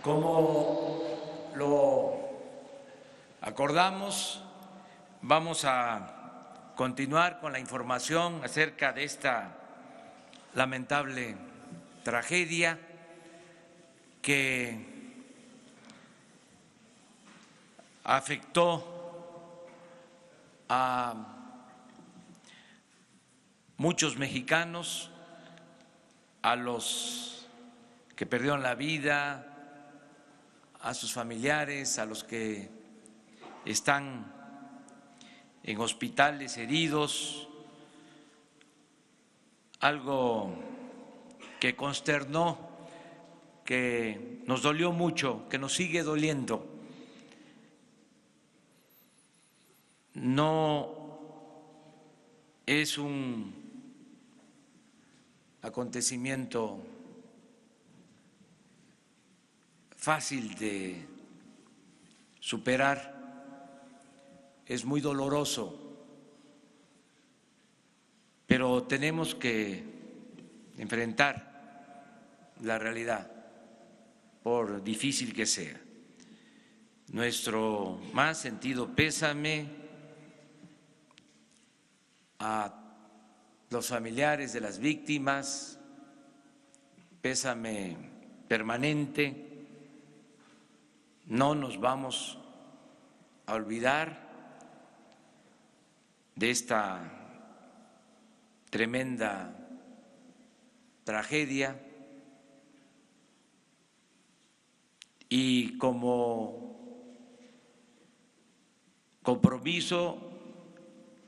Como lo acordamos, vamos a continuar con la información acerca de esta lamentable tragedia que afectó a muchos mexicanos, a los que perdieron la vida, a sus familiares, a los que están en hospitales heridos, algo que consternó, que nos dolió mucho, que nos sigue doliendo. No es un acontecimiento fácil de superar, es muy doloroso, pero tenemos que enfrentar la realidad, por difícil que sea. Nuestro más sentido pésame a los familiares de las víctimas, pésame permanente. No nos vamos a olvidar de esta tremenda tragedia y como compromiso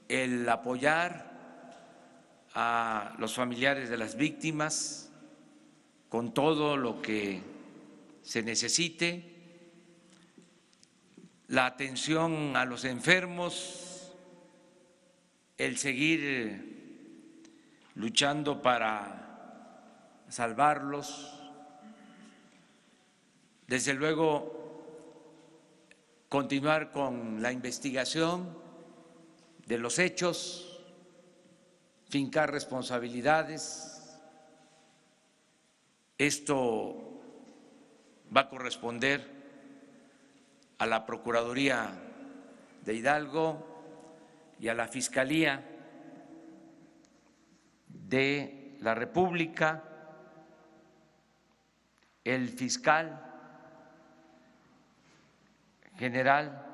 el apoyar a los familiares de las víctimas con todo lo que se necesite, la atención a los enfermos, el seguir luchando para salvarlos, desde luego continuar con la investigación de los hechos, fincar responsabilidades. Esto va a corresponder a la Procuraduría de Hidalgo y a la Fiscalía de la República. El fiscal general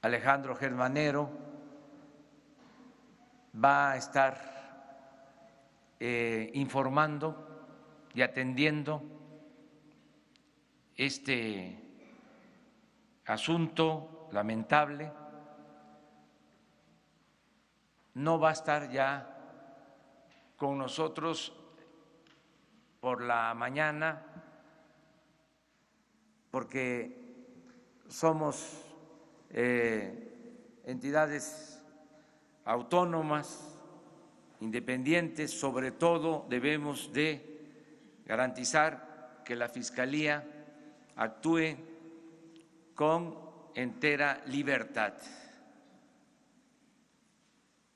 Alejandro Germanero va a estar informando y atendiendo este asunto lamentable. No va a estar ya con nosotros por la mañana porque somos entidades autónomas, independientes. Sobre todo debemos de garantizar que la Fiscalía actúe con entera libertad.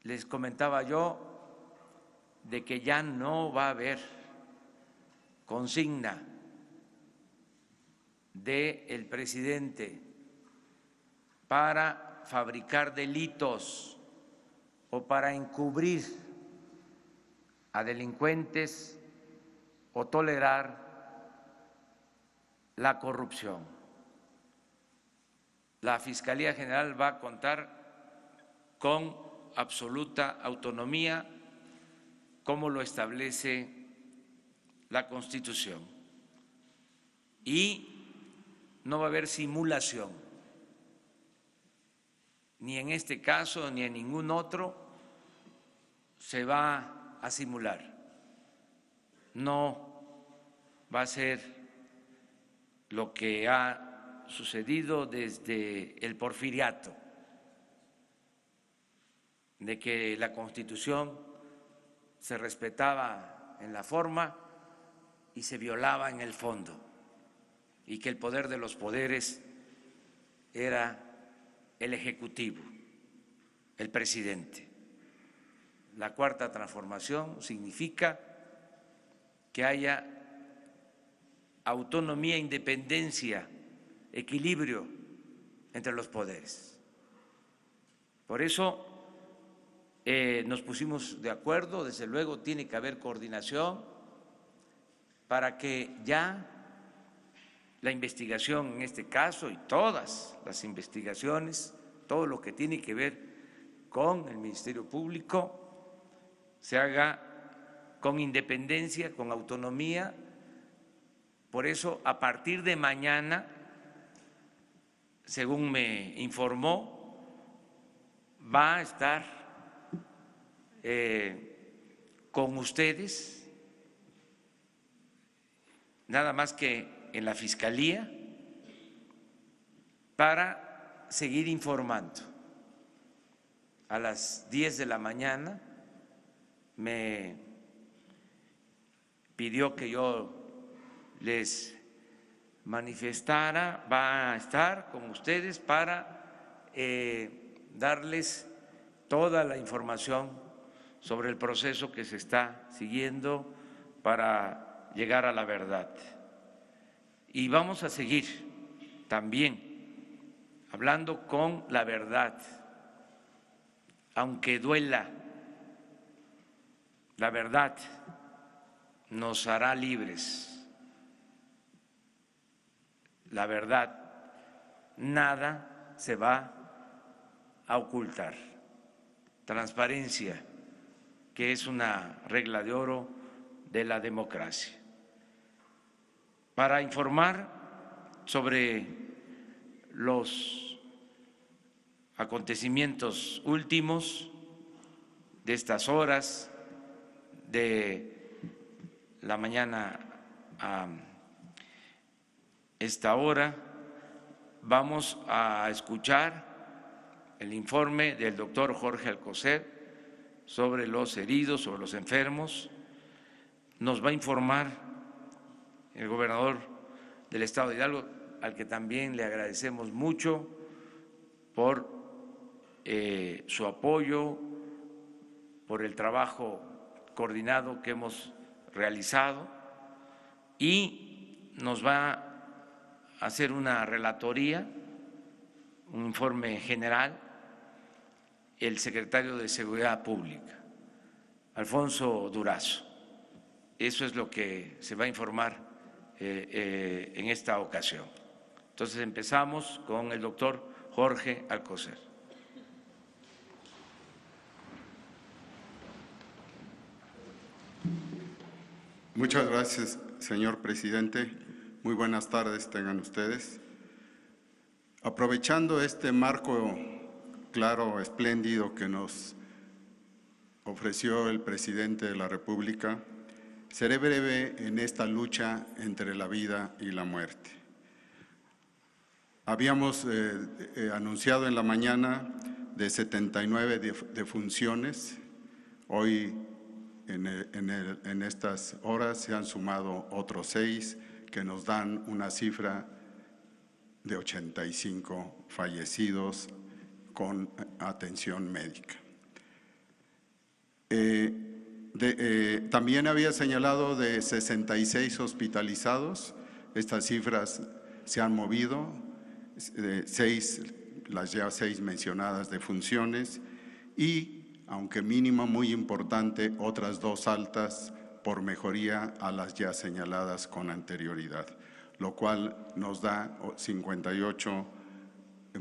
Les comentaba yo de que ya no va a haber consigna del presidente para fabricar delitos o para encubrir a delincuentes o tolerar la corrupción. La Fiscalía General va a contar con absoluta autonomía, como lo establece la Constitución, y no va a haber simulación, ni en este caso ni en ningún otro se va a simular. No va a ser lo que ha sucedido desde el Porfiriato, de que la Constitución se respetaba en la forma y se violaba en el fondo, y que el poder de los poderes era el Ejecutivo, el presidente. La Cuarta Transformación significa que haya autonomía, independencia, equilibrio entre los poderes. Por eso nos pusimos de acuerdo, desde luego tiene que haber coordinación para que ya la investigación en este caso y todas las investigaciones, todo lo que tiene que ver con el Ministerio Público, se haga con independencia, con autonomía. Por eso, a partir de mañana, según me informó, va a estar con ustedes, nada más que en la Fiscalía, para seguir informando. A las 10 de la mañana me pidió que yo les manifestara, va a estar con ustedes para darles toda la información sobre el proceso que se está siguiendo para llegar a la verdad. Y vamos a seguir también hablando con la verdad, aunque duela. La verdad nos hará libres. La verdad, nada se va a ocultar. Transparencia, que es una regla de oro de la democracia. Para informar sobre los acontecimientos últimos de estas horas, de la mañana a esta hora, vamos a escuchar el informe del doctor Jorge Alcocer sobre los heridos, sobre los enfermos. Nos va a informar el gobernador del estado de Hidalgo, al que también le agradecemos mucho por su apoyo, por el trabajo coordinado que hemos realizado, y nos va a hacer una relatoría, un informe general, el secretario de Seguridad Pública, Alfonso Durazo. Eso es lo que se va a informar en esta ocasión. Entonces empezamos con el doctor Jorge Alcocer. Muchas gracias, señor presidente. Muy buenas tardes tengan ustedes. Aprovechando este marco claro, espléndido que nos ofreció el presidente de la República, seré breve en esta lucha entre la vida y la muerte. Habíamos anunciado en la mañana de 79 defunciones. Hoy, en estas horas, se han sumado otros 6 que nos dan una cifra de 85 fallecidos con atención médica. También había señalado de 66 hospitalizados. Estas cifras se han movido, las ya 6 mencionadas defunciones y, aunque mínima, muy importante, otras 2 altas por mejoría a las ya señaladas con anterioridad, lo cual nos da 58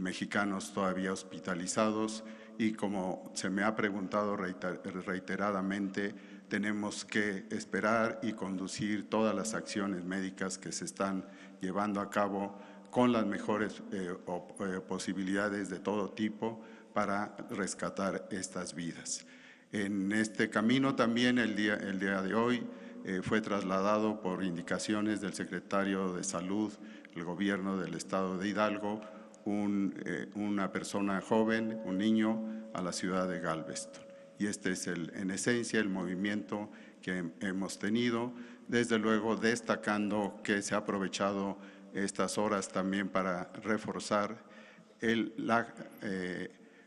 mexicanos todavía hospitalizados. Y como se me ha preguntado reiteradamente, tenemos que esperar y conducir todas las acciones médicas que se están llevando a cabo con las mejores posibilidades de todo tipo para rescatar estas vidas. En este camino también el día de hoy fue trasladado por indicaciones del secretario de Salud, el gobierno del estado de Hidalgo, una persona joven, un niño, a la ciudad de Galveston. Y este es en esencia el movimiento que hemos tenido, desde luego destacando que se ha aprovechado estas horas también para reforzar la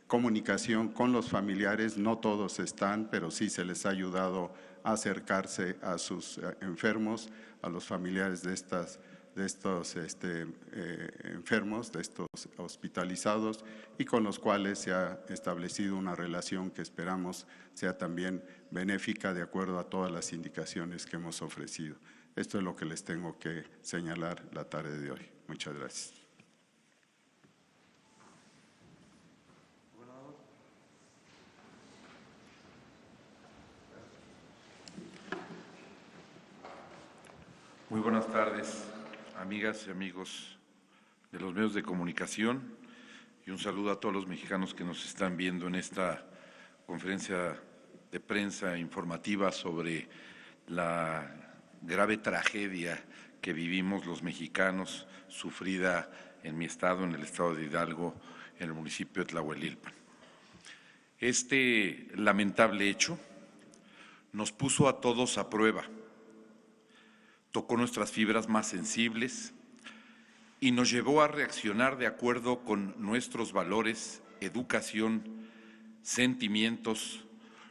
comunicación con los familiares. No todos están, pero sí se les ha ayudado acercarse a sus enfermos, a los familiares de estos enfermos, de estos hospitalizados, y con los cuales se ha establecido una relación que esperamos sea también benéfica de acuerdo a todas las indicaciones que hemos ofrecido. Esto es lo que les tengo que señalar la tarde de hoy. Muchas gracias. Muy buenas tardes, amigas y amigos de los medios de comunicación, y un saludo a todos los mexicanos que nos están viendo en esta conferencia de prensa informativa sobre la grave tragedia que vivimos los mexicanos, sufrida en mi estado, en el estado de Hidalgo, en el municipio de Tlahuelilpan. Este lamentable hecho nos puso a todos a prueba, tocó nuestras fibras más sensibles y nos llevó a reaccionar de acuerdo con nuestros valores, educación, sentimientos.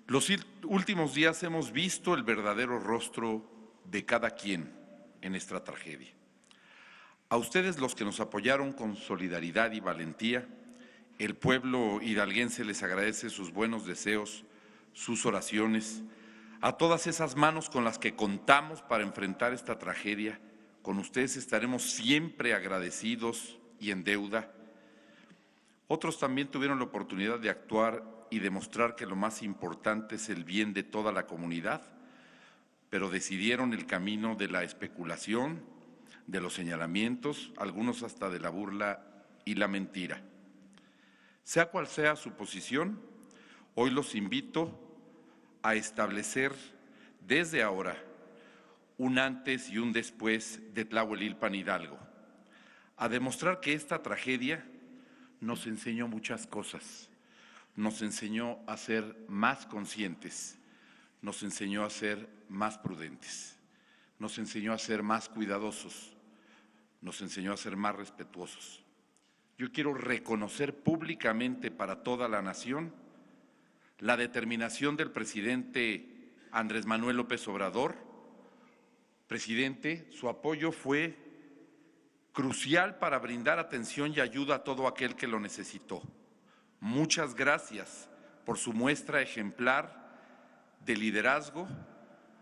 Los últimos días hemos visto el verdadero rostro de cada quien en esta tragedia. A ustedes, los que nos apoyaron con solidaridad y valentía, el pueblo hidalguense les agradece sus buenos deseos, sus oraciones, a todas esas manos con las que contamos para enfrentar esta tragedia. Con ustedes estaremos siempre agradecidos y en deuda. Otros también tuvieron la oportunidad de actuar y demostrar que lo más importante es el bien de toda la comunidad, pero decidieron el camino de la especulación, de los señalamientos, algunos hasta de la burla y la mentira. Sea cual sea su posición, hoy los invito a establecer desde ahora un antes y un después de Tlahuelilpan Hidalgo, a demostrar que esta tragedia nos enseñó muchas cosas, nos enseñó a ser más conscientes, nos enseñó a ser más prudentes, nos enseñó a ser más cuidadosos, nos enseñó a ser más respetuosos. Yo quiero reconocer públicamente para toda la nación la determinación del presidente Andrés Manuel López Obrador. Presidente, su apoyo fue crucial para brindar atención y ayuda a todo aquel que lo necesitó. Muchas gracias por su muestra ejemplar de liderazgo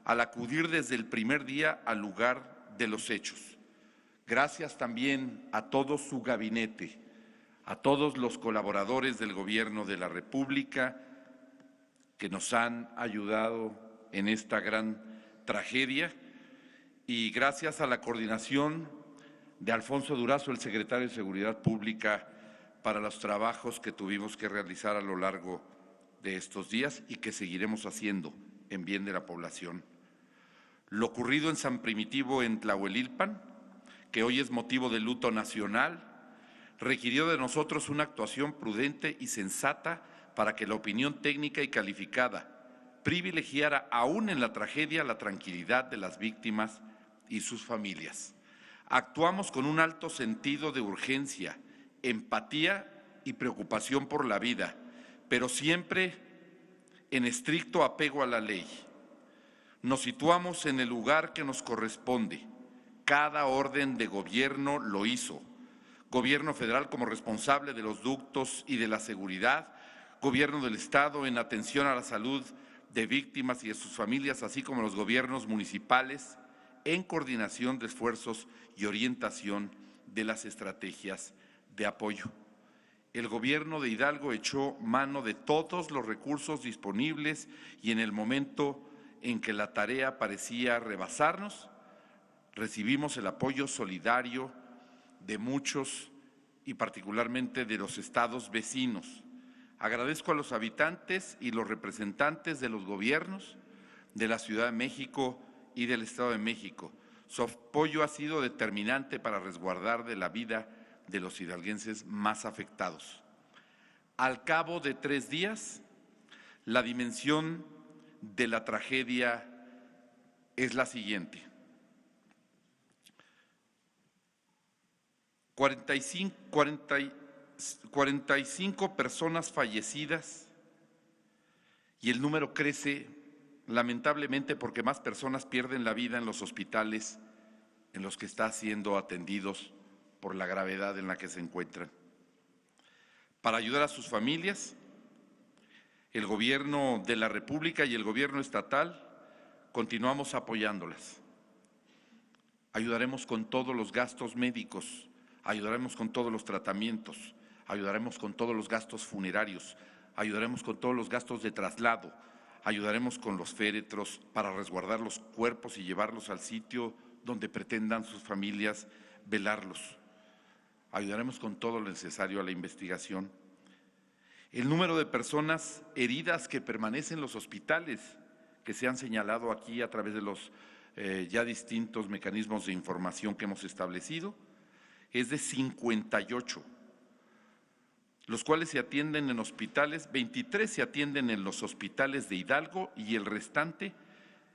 al acudir desde el primer día al lugar de los hechos. Gracias también a todo su gabinete, a todos los colaboradores del Gobierno de la República que nos han ayudado en esta gran tragedia, y gracias a la coordinación de Alfonso Durazo, el secretario de Seguridad Pública, para los trabajos que tuvimos que realizar a lo largo de estos días y que seguiremos haciendo en bien de la población. Lo ocurrido en San Primitivo, en Tlahuelilpan, que hoy es motivo de luto nacional, requirió de nosotros una actuación prudente y sensata para que la opinión técnica y calificada privilegiara aún en la tragedia la tranquilidad de las víctimas y sus familias. Actuamos con un alto sentido de urgencia, empatía y preocupación por la vida, pero siempre en estricto apego a la ley. Nos situamos en el lugar que nos corresponde. Cada orden de gobierno lo hizo. Gobierno federal como responsable de los ductos y de la seguridad, Gobierno del Estado en atención a la salud de víctimas y de sus familias, así como los gobiernos municipales en coordinación de esfuerzos y orientación de las estrategias de apoyo. El Gobierno de Hidalgo echó mano de todos los recursos disponibles y en el momento en que la tarea parecía rebasarnos, recibimos el apoyo solidario de muchos y particularmente de los estados vecinos. Agradezco a los habitantes y los representantes de los gobiernos de la Ciudad de México y del Estado de México. Su apoyo ha sido determinante para resguardar de la vida de los hidalguenses más afectados. Al cabo de 3 días, la dimensión de la tragedia es la siguiente. 45 personas fallecidas y el número crece lamentablemente porque más personas pierden la vida en los hospitales en los que están siendo atendidos por la gravedad en la que se encuentran. Para ayudar a sus familias, el Gobierno de la República y el Gobierno estatal continuamos apoyándolas. Ayudaremos con todos los gastos médicos, ayudaremos con todos los tratamientos, ayudaremos con todos los gastos funerarios, ayudaremos con todos los gastos de traslado, ayudaremos con los féretros para resguardar los cuerpos y llevarlos al sitio donde pretendan sus familias velarlos. Ayudaremos con todo lo necesario a la investigación. El número de personas heridas que permanecen en los hospitales, que se han señalado aquí a través de los ya distintos mecanismos de información que hemos establecido, es de 58, los cuales se atienden en hospitales, 23 se atienden en los hospitales de Hidalgo y el restante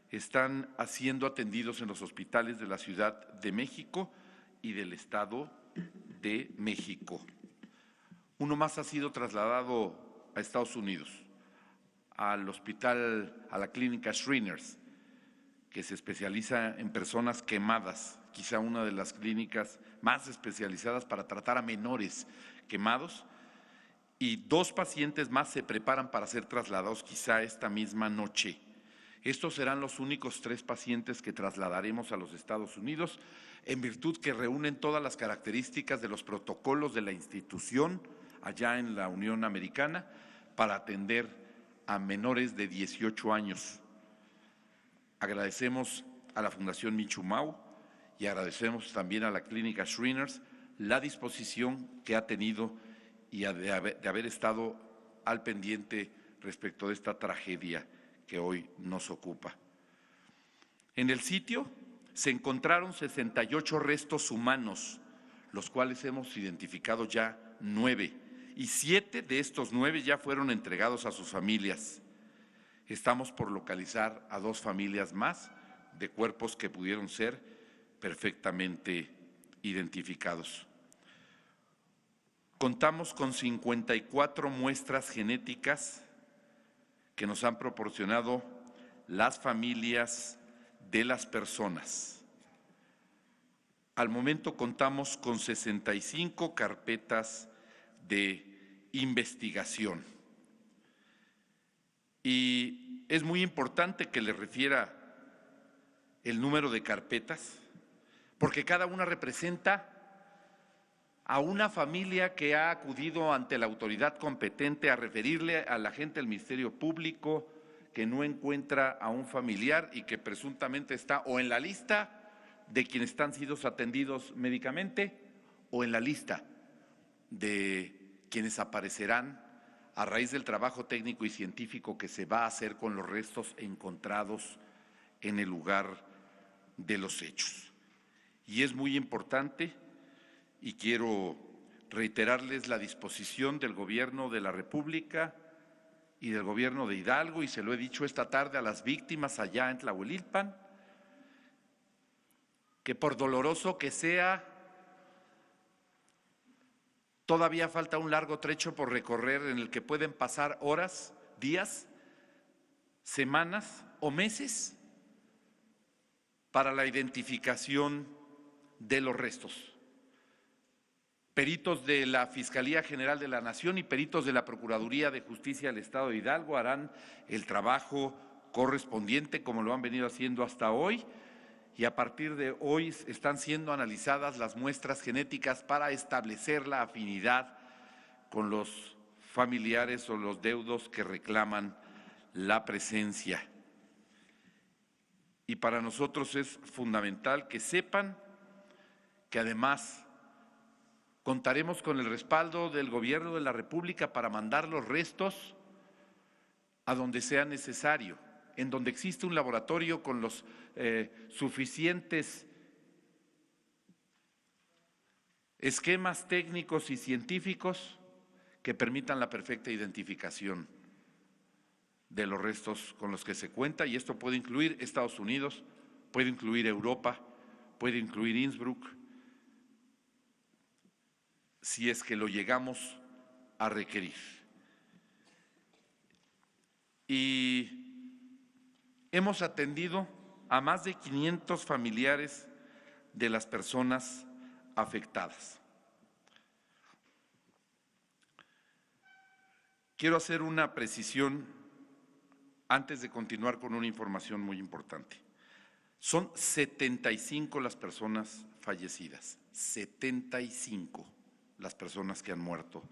están siendo atendidos en los hospitales de la Ciudad de México y del Estado de México. Uno más ha sido trasladado a Estados Unidos, al hospital, a la clínica Shriners, que se especializa en personas quemadas, quizá una de las clínicas más especializadas para tratar a menores quemados, y 2 pacientes más se preparan para ser trasladados quizá esta misma noche. Estos serán los únicos 3 pacientes que trasladaremos a los Estados Unidos, en virtud que reúnen todas las características de los protocolos de la institución allá en la Unión Americana para atender a menores de 18 años. Agradecemos a la Fundación Michumau y agradecemos también a la Clínica Shriners la disposición que ha tenido y de haber estado al pendiente respecto de esta tragedia que hoy nos ocupa. En el sitio se encontraron 68 restos humanos, los cuales hemos identificado ya 9, y 7 de estos 9 ya fueron entregados a sus familias. Estamos por localizar a 2 familias más de cuerpos que pudieron ser perfectamente identificados. Contamos con 54 muestras genéticas que nos han proporcionado las familias de las personas. Al momento contamos con 65 carpetas de investigación. Y es muy importante que le refiera el número de carpetas, porque cada una representa a una familia que ha acudido ante la autoridad competente a referirle a la gente del Ministerio Público que no encuentra a un familiar y que presuntamente está o en la lista de quienes están siendo atendidos médicamente o en la lista de quienes aparecerán a raíz del trabajo técnico y científico que se va a hacer con los restos encontrados en el lugar de los hechos. Y es muy importante, y quiero reiterarles la disposición del Gobierno de la República y del Gobierno de Hidalgo, y se lo he dicho esta tarde a las víctimas allá en Tlahuelilpan, que por doloroso que sea, todavía falta un largo trecho por recorrer en el que pueden pasar horas, días, semanas o meses para la identificación de los restos. Peritos de la Fiscalía General de la Nación y peritos de la Procuraduría de Justicia del Estado de Hidalgo harán el trabajo correspondiente como lo han venido haciendo hasta hoy, y a partir de hoy están siendo analizadas las muestras genéticas para establecer la afinidad con los familiares o los deudos que reclaman la presencia. Y para nosotros es fundamental que sepan que además contaremos con el respaldo del Gobierno de la República para mandar los restos a donde sea necesario, en donde existe un laboratorio con los suficientes esquemas técnicos y científicos que permitan la perfecta identificación de los restos con los que se cuenta, y esto puede incluir Estados Unidos, puede incluir Europa, puede incluir Innsbruck, si es que lo llegamos a requerir. Y Hemos atendido a más de 500 familiares de las personas afectadas. Quiero hacer una precisión antes de continuar con una información muy importante. Son 75 las personas fallecidas, 75 las personas que han muerto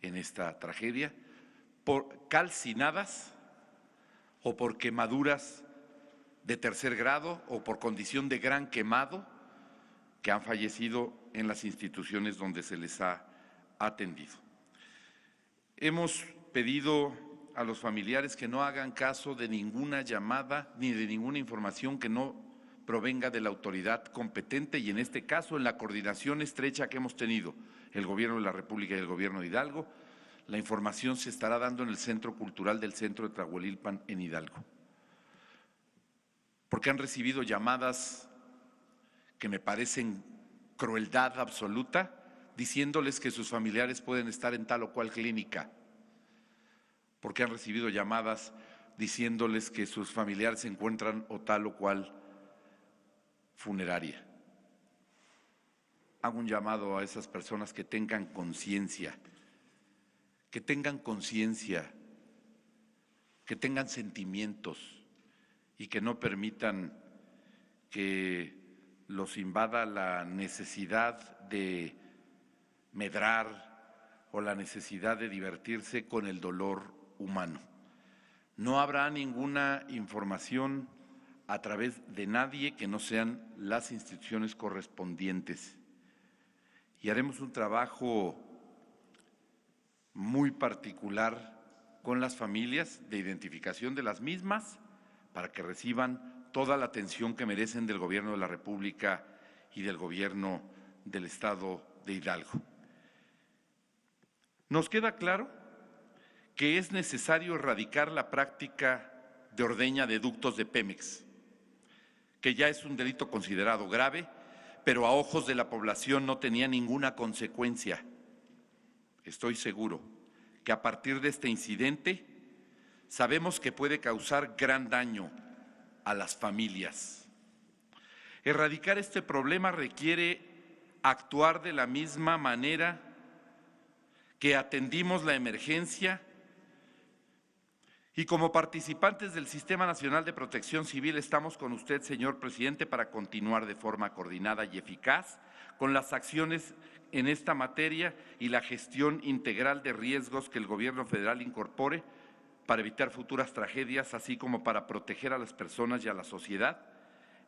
en esta tragedia, por calcinadas o por quemaduras de tercer grado o por condición de gran quemado, que han fallecido en las instituciones donde se les ha atendido. Hemos pedido a los familiares que no hagan caso de ninguna llamada ni de ninguna información que no provenga de la autoridad competente, y en este caso, en la coordinación estrecha que hemos tenido el Gobierno de la República y el Gobierno de Hidalgo, la información se estará dando en el Centro Cultural del Centro de Tlahuelilpan en Hidalgo. Porque han recibido llamadas que me parecen crueldad absoluta, diciéndoles que sus familiares pueden estar en tal o cual clínica, porque han recibido llamadas diciéndoles que sus familiares se encuentran o tal o cual funeraria. Hago un llamado a esas personas que tengan conciencia, que tengan sentimientos y que no permitan que los invada la necesidad de medrar o la necesidad de divertirse con el dolor humano. No habrá ninguna información a través de nadie que no sean las instituciones correspondientes. Y haremos un trabajo muy particular con las familias de identificación de las mismas para que reciban toda la atención que merecen del Gobierno de la República y del Gobierno del Estado de Hidalgo. Nos queda claro que es necesario erradicar la práctica de ordeña de ductos de Pemex, que ya es un delito considerado grave, pero a ojos de la población no tenía ninguna consecuencia. Estoy seguro que a partir de este incidente sabemos que puede causar gran daño a las familias. Erradicar este problema requiere actuar de la misma manera que atendimos la emergencia y como participantes del Sistema Nacional de Protección Civil estamos con usted, señor presidente, para continuar de forma coordinada y eficaz con las acciones en esta materia y la gestión integral de riesgos que el Gobierno federal incorpore para evitar futuras tragedias, así como para proteger a las personas y a la sociedad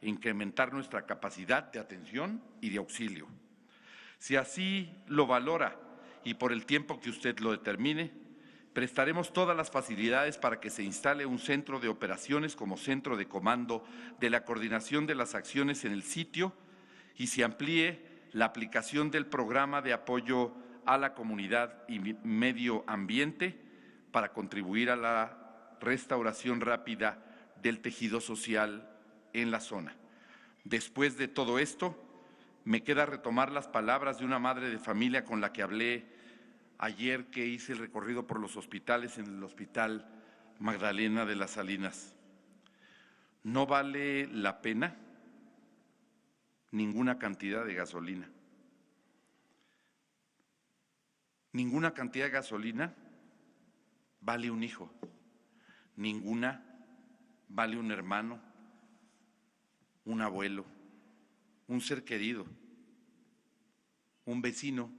e incrementar nuestra capacidad de atención y de auxilio. Si así lo valora y por el tiempo que usted lo determine, prestaremos todas las facilidades para que se instale un centro de operaciones como centro de comando de la coordinación de las acciones en el sitio y se amplíe la aplicación del programa de apoyo a la comunidad y medio ambiente para contribuir a la restauración rápida del tejido social en la zona. Después de todo esto, me queda retomar las palabras de una madre de familia con la que hablé ayer que hice el recorrido por los hospitales en el Hospital Magdalena de las Salinas. No vale la pena ninguna cantidad de gasolina. Ninguna cantidad de gasolina vale un hijo. Ninguna vale un hermano, un abuelo, un ser querido, un vecino,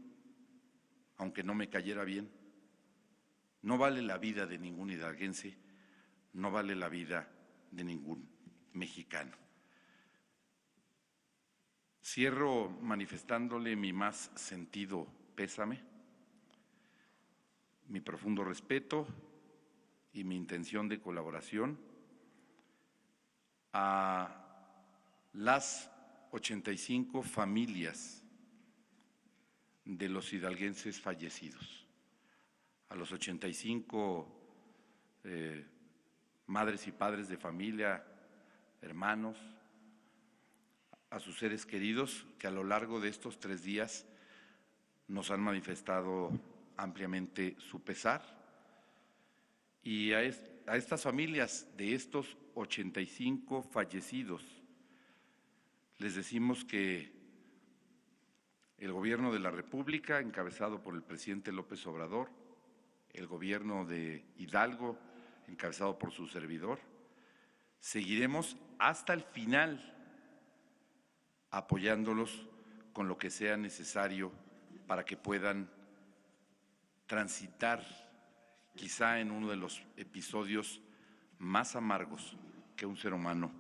aunque no me cayera bien. No vale la vida de ningún hidalguense, no vale la vida de ningún mexicano. Cierro manifestándole mi más sentido pésame, mi profundo respeto y mi intención de colaboración a las 85 familias de los hidalguenses fallecidos, a los 85 madres y padres de familia, hermanos, a sus seres queridos que a lo largo de estos 3 días nos han manifestado ampliamente su pesar Y a estas familias de estos 85 fallecidos, les decimos que el Gobierno de la República, encabezado por el presidente López Obrador, el Gobierno de Hidalgo, encabezado por su servidor, seguiremos hasta el final apoyándolos con lo que sea necesario para que puedan transitar quizá en uno de los episodios más amargos que un ser humano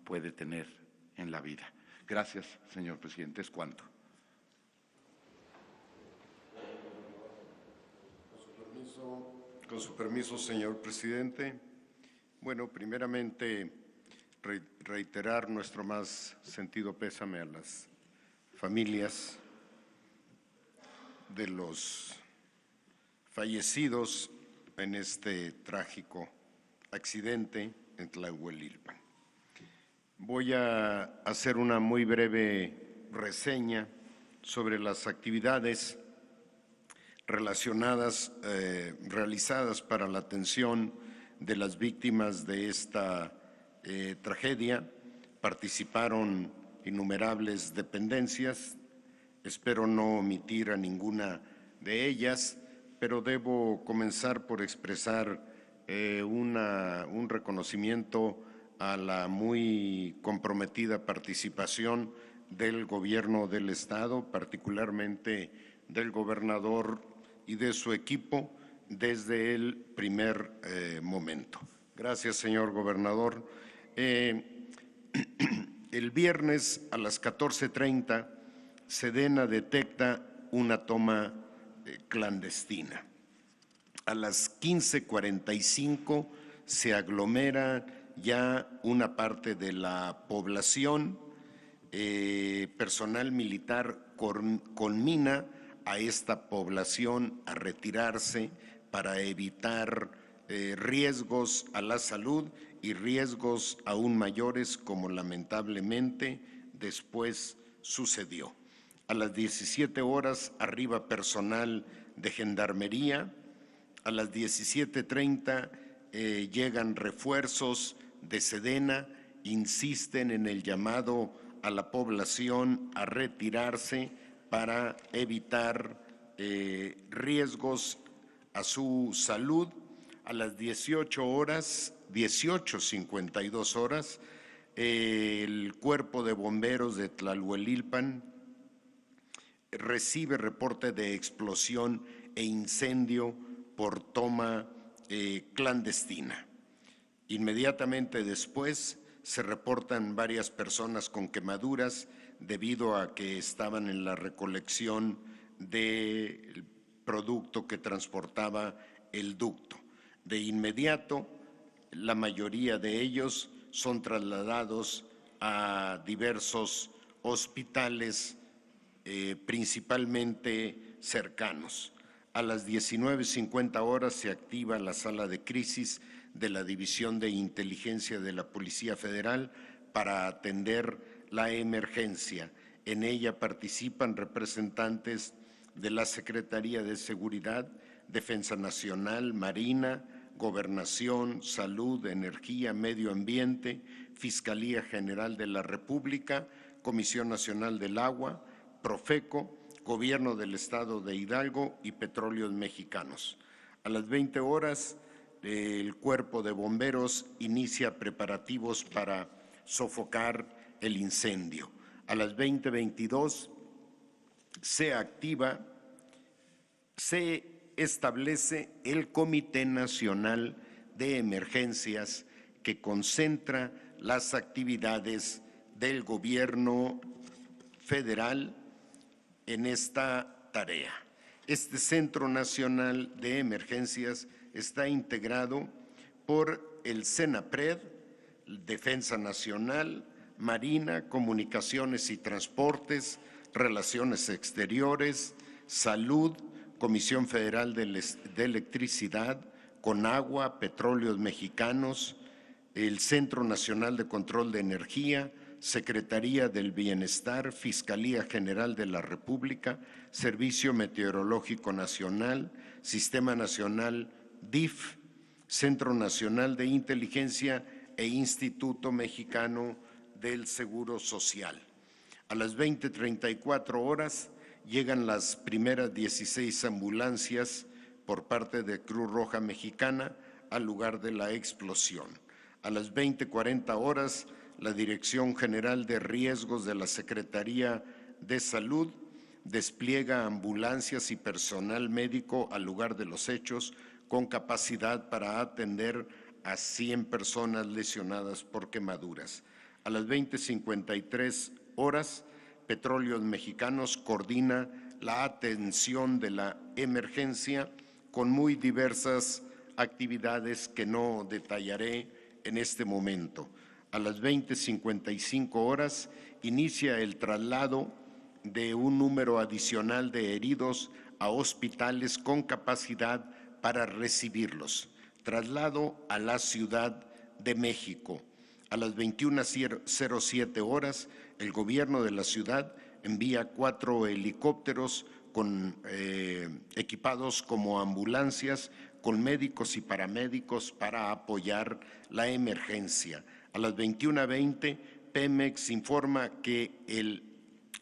puede tener en la vida. Gracias, señor presidente. Es cuanto. Con su permiso, señor presidente. Bueno, primeramente reiterar nuestro más sentido pésame a las familias de los fallecidos en este trágico accidente en Tlahuelilpan. Voy a hacer una muy breve reseña sobre las actividades realizadas para la atención de las víctimas de esta tragedia. Participaron innumerables dependencias, espero no omitir a ninguna de ellas, pero debo comenzar por expresar un reconocimiento a la muy comprometida participación del Gobierno del Estado, particularmente del gobernador y de su equipo desde el primer momento. Gracias, señor gobernador. El viernes a las 14:30, Sedena detecta una toma clandestina. A las 15:45 se aglomera ya una parte de la población. Personal militar conmina a esta población a retirarse para evitar riesgos a la salud y riesgos aún mayores, como lamentablemente después sucedió. A las 17 horas arriba personal de Gendarmería. A las 17:30 llegan refuerzos de Sedena, insisten en el llamado a la población a retirarse para evitar riesgos a su salud. A las 18:52 horas, el Cuerpo de Bomberos de Tlahuelilpan recibe reporte de explosión e incendio por toma clandestina. Inmediatamente después se reportan varias personas con quemaduras debido a que estaban en la recolección del producto que transportaba el ducto. De inmediato, la mayoría de ellos son trasladados a diversos hospitales, principalmente cercanos. A las 19:50 horas se activa la sala de crisis de la División de Inteligencia de la Policía Federal para atender la emergencia. En ella participan representantes de la Secretaría de Seguridad, Defensa Nacional, Marina, Gobernación, Salud, Energía, Medio Ambiente, Fiscalía General de la República, Comisión Nacional del Agua, Profeco, Gobierno del Estado de Hidalgo y Petróleos Mexicanos. A las 20 horas, el Cuerpo de Bomberos inicia preparativos para sofocar el incendio. A las 20:22 se establece el Comité Nacional de Emergencias, que concentra las actividades del Gobierno federal en esta tarea. Este Centro Nacional de Emergencias está integrado por el CENAPRED, Defensa Nacional, Marina, Comunicaciones y Transportes, Relaciones Exteriores, Salud, Comisión Federal de Electricidad, Conagua, Petróleos Mexicanos, el Centro Nacional de Control de Energía, Secretaría del Bienestar, Fiscalía General de la República, Servicio Meteorológico Nacional, Sistema Nacional DIF, Centro Nacional de Inteligencia e Instituto Mexicano del Seguro Social. A las 20:34 horas llegan las primeras 16 ambulancias por parte de Cruz Roja Mexicana al lugar de la explosión. A las 20:40 horas, la Dirección General de Riesgos de la Secretaría de Salud despliega ambulancias y personal médico al lugar de los hechos con capacidad para atender a 100 personas lesionadas por quemaduras. A las 20:53 horas, Petróleos Mexicanos coordina la atención de la emergencia con muy diversas actividades que no detallaré en este momento. A las 20:55 horas inicia el traslado de un número adicional de heridos a hospitales con capacidad para recibirlos. Traslado a la Ciudad de México. A las 21:07 horas, el gobierno de la ciudad envía 4 helicópteros equipados como ambulancias con médicos y paramédicos para apoyar la emergencia. A las 21:20, Pemex informa que el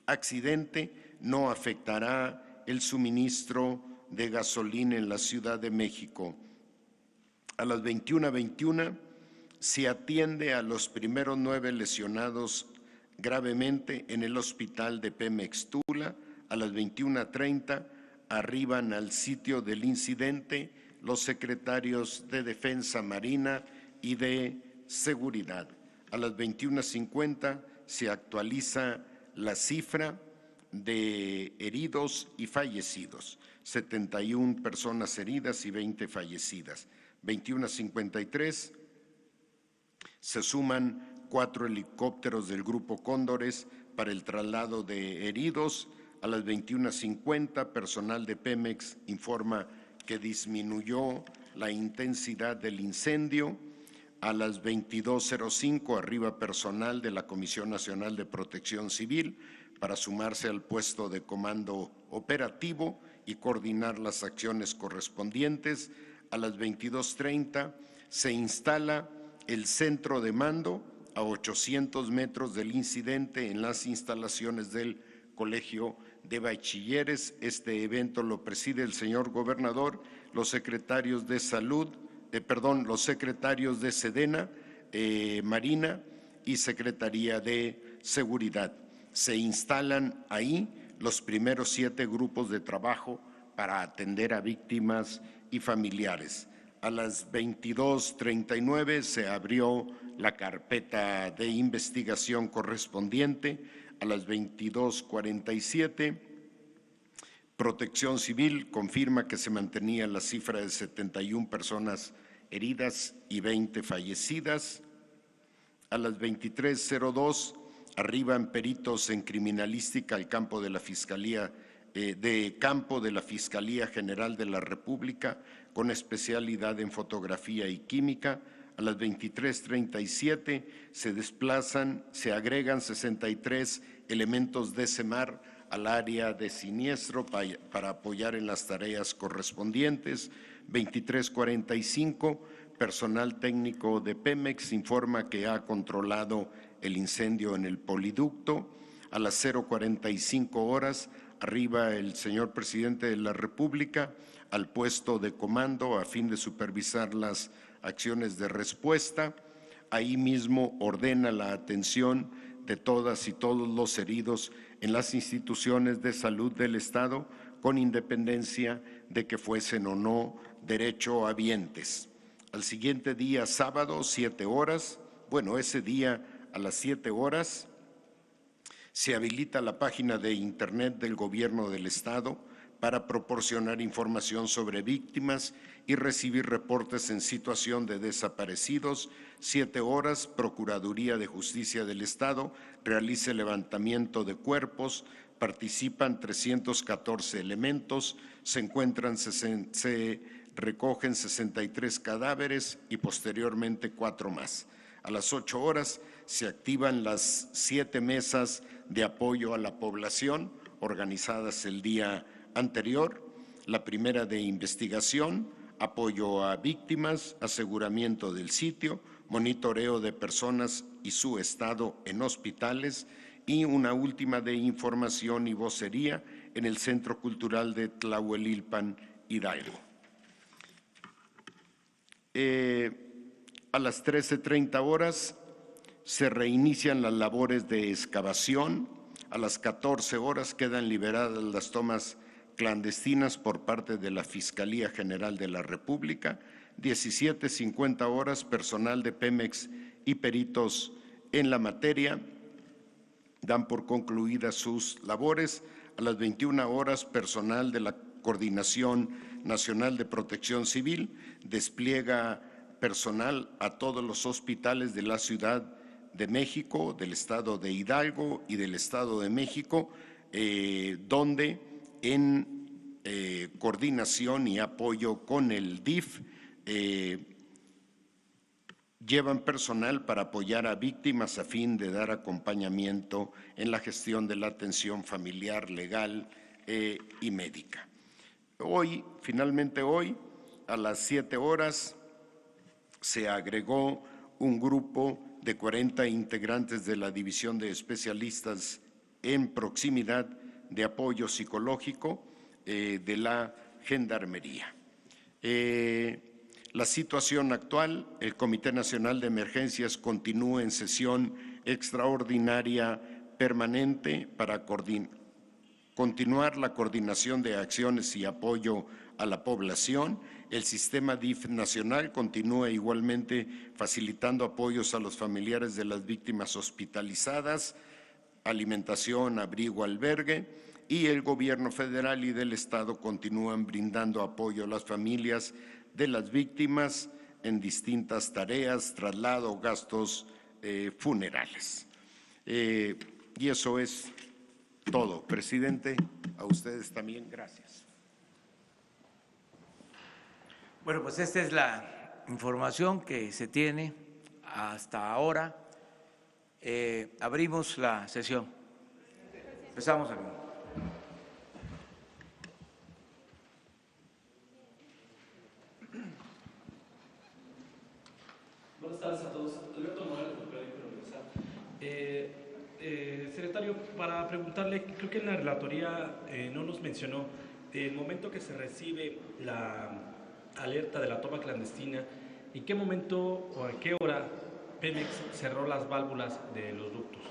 accidente no afectará el suministro de gasolina en la Ciudad de México. A las 21:21 se atiende a los primeros 9 lesionados gravemente en el hospital de Pemex Tula. A las 21:30 arriban al sitio del incidente los secretarios de Defensa Marina y de Seguridad. A las 21:50 se actualiza la cifra de heridos y fallecidos, 71 personas heridas y 20 fallecidas. 21:53 se suman 4 helicópteros del Grupo Cóndores para el traslado de heridos. A las 21:50, personal de Pemex informa que disminuyó la intensidad del incendio. A las 22:05 arriba personal de la Comisión Nacional de Protección Civil para sumarse al puesto de comando operativo y coordinar las acciones correspondientes. A las 22:30 se instala el centro de mando a 800 metros del incidente en las instalaciones del Colegio de Bachilleres. Este evento lo preside el señor gobernador, los secretarios de salud, los secretarios de Sedena, Marina y Secretaría de Seguridad. Se instalan ahí los primeros 7 grupos de trabajo para atender a víctimas y familiares. A las 22:39 se abrió la carpeta de investigación correspondiente. A las 22:47, Protección Civil confirma que se mantenía la cifra de 71 personas heridas y 20 fallecidas. A las 23:02 arriban peritos en criminalística al campo de la Fiscalía General de la República con especialidad en fotografía y química. A las 23:37 se agregan 63 elementos de SEMAR al área de siniestro para apoyar en las tareas correspondientes. 23:45, personal técnico de Pemex informa que ha controlado el incendio en el poliducto. A las 0:45 horas arriba el señor presidente de la República al puesto de comando a fin de supervisar las acciones de respuesta. Ahí mismo ordena la atención de todas y todos los heridos en las instituciones de salud del Estado, con independencia de que fuesen o no derechohabientes. Al siguiente día, sábado, 7 horas, ese día a las 7 horas, se habilita la página de Internet del Gobierno del Estado para proporcionar información sobre víctimas y recibir reportes en situación de desaparecidos. 7 horas, Procuraduría de Justicia del Estado realiza el levantamiento de cuerpos, participan 314 elementos, se recogen 63 cadáveres y posteriormente 4 más. A las 8 horas se activan las 7 mesas de apoyo a la población organizadas el día anterior. La primera de investigación apoyo a víctimas, aseguramiento del sitio, monitoreo de personas y su estado en hospitales, y una última de información y vocería en el Centro Cultural de Tlahuelilpan, Hidalgo. A las 13:30 horas se reinician las labores de excavación. A las 14 horas quedan liberadas las tomas clandestinas por parte de la Fiscalía General de la República. 17:50 horas, personal de Pemex y peritos en la materia dan por concluidas sus labores. A las 21 horas, personal de la Coordinación Nacional de Protección Civil despliega personal a todos los hospitales de la Ciudad de México, del Estado de Hidalgo y del Estado de México, donde en coordinación y apoyo con el DIF llevan personal para apoyar a víctimas a fin de dar acompañamiento en la gestión de la atención familiar, legal y médica. Finalmente hoy, a las 7 horas, se agregó un grupo de 40 integrantes de la División de Especialistas en Proximidad de Apoyo Psicológico de la Gendarmería. La situación actual: el Comité Nacional de Emergencias continúa en sesión extraordinaria permanente para continuar la coordinación de acciones y apoyo a la población. El sistema DIF nacional continúa igualmente facilitando apoyos a los familiares de las víctimas hospitalizadas, alimentación, abrigo, albergue, y el gobierno federal y del estado continúan brindando apoyo a las familias de las víctimas en distintas tareas, traslado, gastos funerales. Y eso es todo. Presidente, a ustedes también, gracias. Bueno, pues esta es la información que se tiene hasta ahora. Abrimos la sesión. Empezamos aquí. Buenas tardes a todos. Alberto Morales, del periódico Universal. Secretario, para preguntarle, creo que en la relatoría no nos mencionó el momento que se recibe la alerta de la toma clandestina, ¿en qué momento o a qué hora Pemex cerró las válvulas de los ductos?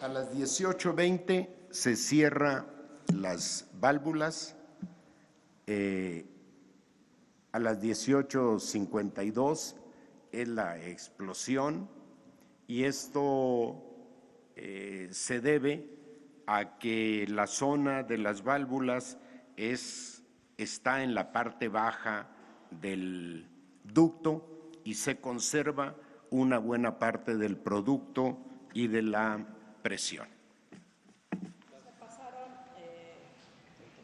A las 18:20 se cierra las válvulas. A las 18:52 es la explosión, y esto se debe a que la zona de las válvulas está en la parte baja del ducto y se conserva una buena parte del producto y de la presión. Se pasaron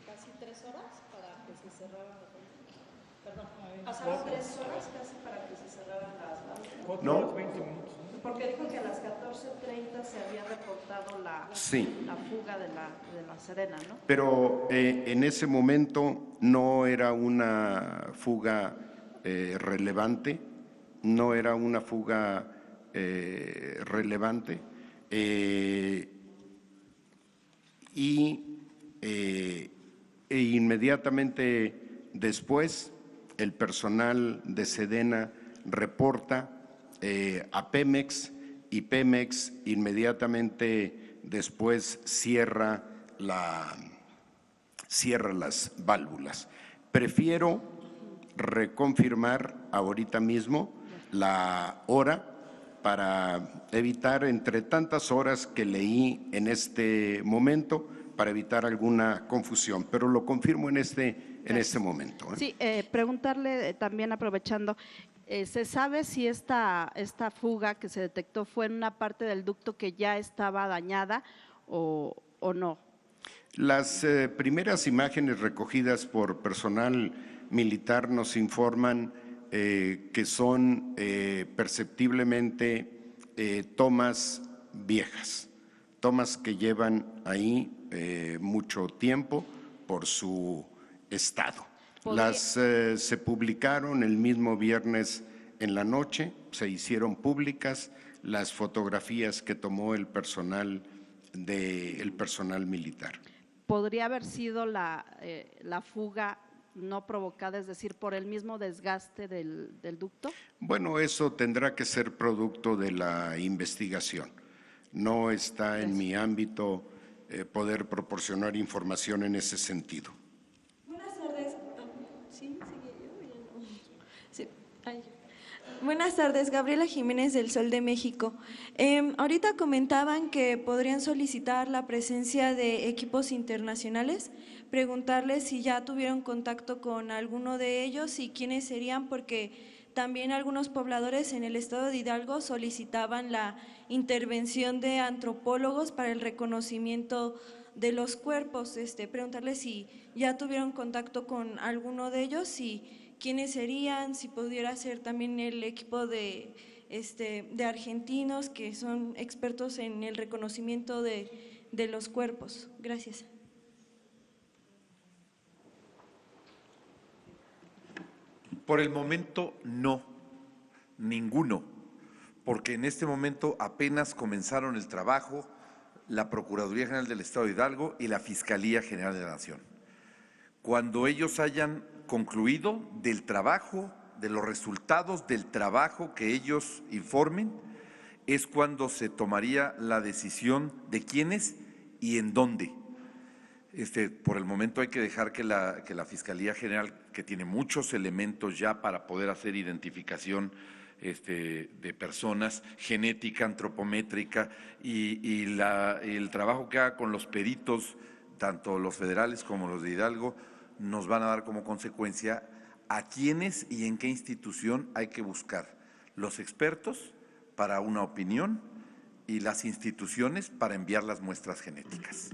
casi 3 horas para que se cerraran las válvulas. Perdón, pasaron 3 horas casi para que se cerraran las válvulas. No, 20 minutos. Porque dijo que a las 14:30 se había reportado la fuga de la Serena, ¿no? pero en ese momento no era una fuga relevante, e inmediatamente después el personal de Sedena reporta a Pemex, y Pemex inmediatamente después cierra las válvulas. Prefiero reconfirmar ahorita mismo la hora para evitar, entre tantas horas que leí en este momento, para evitar alguna confusión, pero lo confirmo en este momento. Sí, preguntarle también, aprovechando, ¿se sabe si esta fuga que se detectó fue en una parte del ducto que ya estaba dañada o no? Las primeras imágenes recogidas por personal militar nos informan que son perceptiblemente tomas viejas, tomas que llevan ahí mucho tiempo, por su estado. ¿Podría? Se publicaron el mismo viernes en la noche, se hicieron públicas las fotografías que tomó el personal militar. ¿Podría haber sido la fuga no provocada, es decir, por el mismo desgaste del ducto? Bueno, eso tendrá que ser producto de la investigación. No está en mi ámbito poder proporcionar información en ese sentido. Buenas tardes. ¿Sí? ¿Sigue yo? Ya no. Sí. Ay. Buenas tardes, Gabriela Jiménez del Sol de México. Ahorita comentaban que podrían solicitar la presencia de equipos internacionales. Preguntarles si ya tuvieron contacto con alguno de ellos y quiénes serían, porque también algunos pobladores en el estado de Hidalgo solicitaban la intervención de antropólogos para el reconocimiento de los cuerpos. Preguntarles si ya tuvieron contacto con alguno de ellos y quiénes serían, si pudiera ser también el equipo de argentinos que son expertos en el reconocimiento de los cuerpos. Gracias. Por el momento no, ninguno, porque en este momento apenas comenzaron el trabajo la Procuraduría General del Estado de Hidalgo y la Fiscalía General de la Nación. Cuando ellos hayan concluido del trabajo, de los resultados del trabajo que ellos informen, es cuando se tomaría la decisión de quiénes y en dónde. Por el momento hay que dejar que la Fiscalía General, que tiene muchos elementos ya para poder hacer identificación de personas, genética, antropométrica y el trabajo que haga con los peritos, tanto los federales como los de Hidalgo, nos van a dar como consecuencia a quiénes y en qué institución hay que buscar los expertos para una opinión y las instituciones para enviar las muestras genéticas.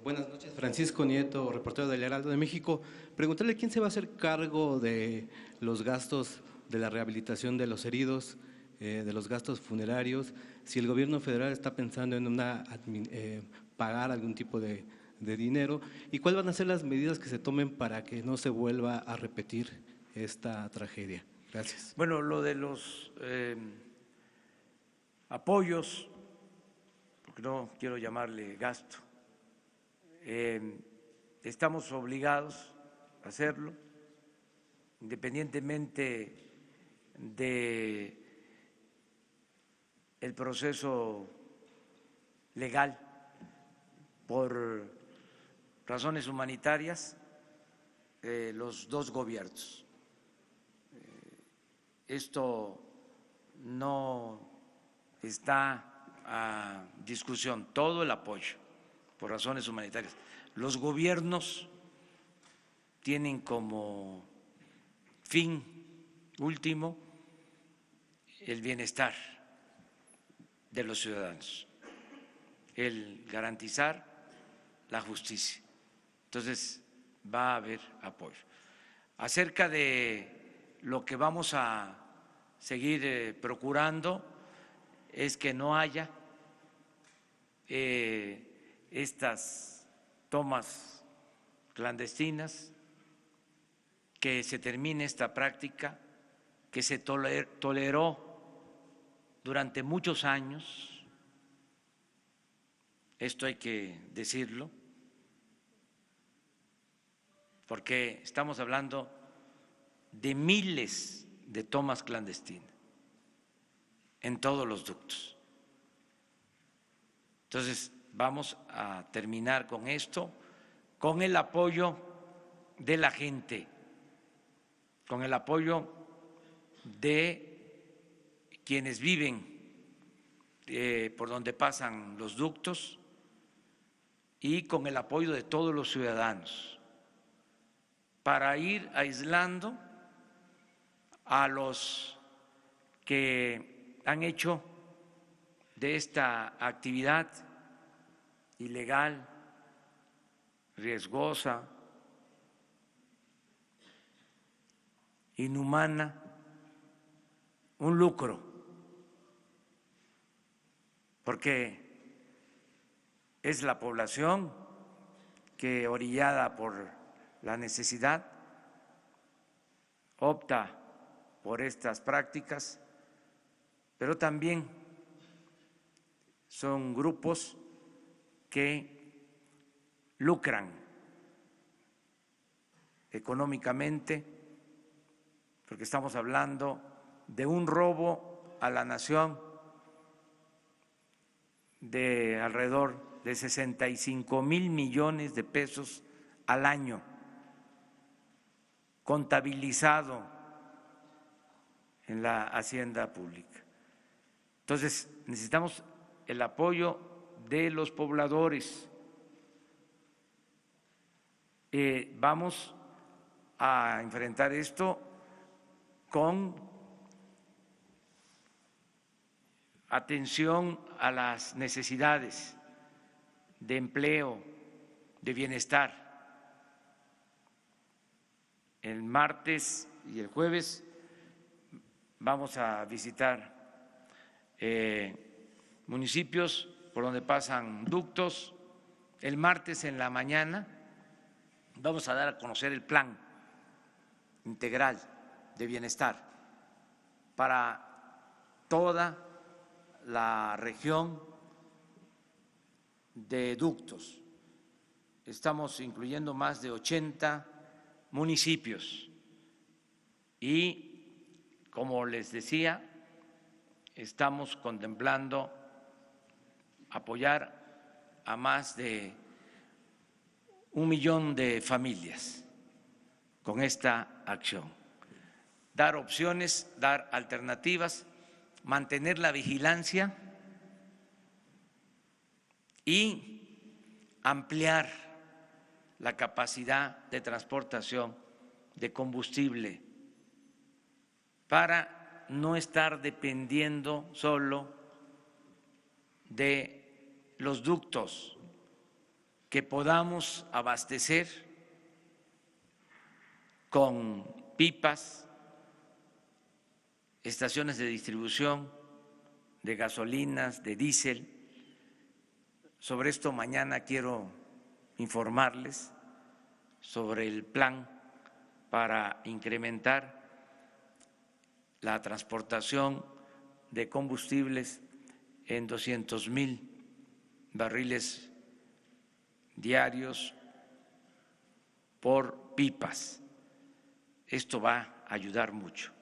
Buenas noches, Francisco Nieto, reportero del Heraldo de México. Preguntarle quién se va a hacer cargo de los gastos de la rehabilitación de los heridos, de los gastos funerarios, si el gobierno federal está pensando en pagar algún tipo de dinero y cuáles van a ser las medidas que se tomen para que no se vuelva a repetir esta tragedia. Gracias. Bueno, lo de los apoyos, porque no quiero llamarle gasto, estamos obligados a hacerlo, independientemente de el proceso legal por razones humanitarias, los dos gobiernos. Esto no está a discusión, todo el apoyo por razones humanitarias. Los gobiernos tienen como fin último el bienestar de los ciudadanos, el garantizar la justicia. Entonces, va a haber apoyo. Acerca de lo que vamos a seguir procurando es que no haya estas tomas clandestinas, que se termine esta práctica que se toleró durante muchos años, esto hay que decirlo, porque estamos hablando de miles de tomas clandestinas en todos los ductos. Entonces, vamos a terminar con esto, con el apoyo de la gente, con el apoyo de quienes viven por donde pasan los ductos y con el apoyo de todos los ciudadanos para ir aislando a los que han hecho de esta actividad ilegal, riesgosa, inhumana, un lucro porque es la población que, orillada por la necesidad, opta por estas prácticas, pero también son grupos que lucran económicamente, porque estamos hablando de un robo a la nación de alrededor de 65,000 millones de pesos al año, contabilizado en la hacienda pública. Entonces, necesitamos el apoyo de los pobladores. Vamos a enfrentar esto con atención a las necesidades de empleo, de bienestar. El martes y el jueves vamos a visitar municipios por donde pasan ductos. El martes en la mañana vamos a dar a conocer el plan integral de bienestar para toda la región de ductos. Estamos incluyendo más de 80 municipios y, como les decía, estamos contemplando apoyar a más de 1 millón de familias con esta acción. Dar opciones, dar alternativas, mantener la vigilancia y ampliar la capacidad de transportación de combustible para no estar dependiendo solo de los ductos, que podamos abastecer con pipas, estaciones de distribución de gasolinas, de diésel. Sobre esto mañana quiero informarles sobre el plan para incrementar la transportación de combustibles en 200,000 barriles diarios por pipas. Esto va a ayudar mucho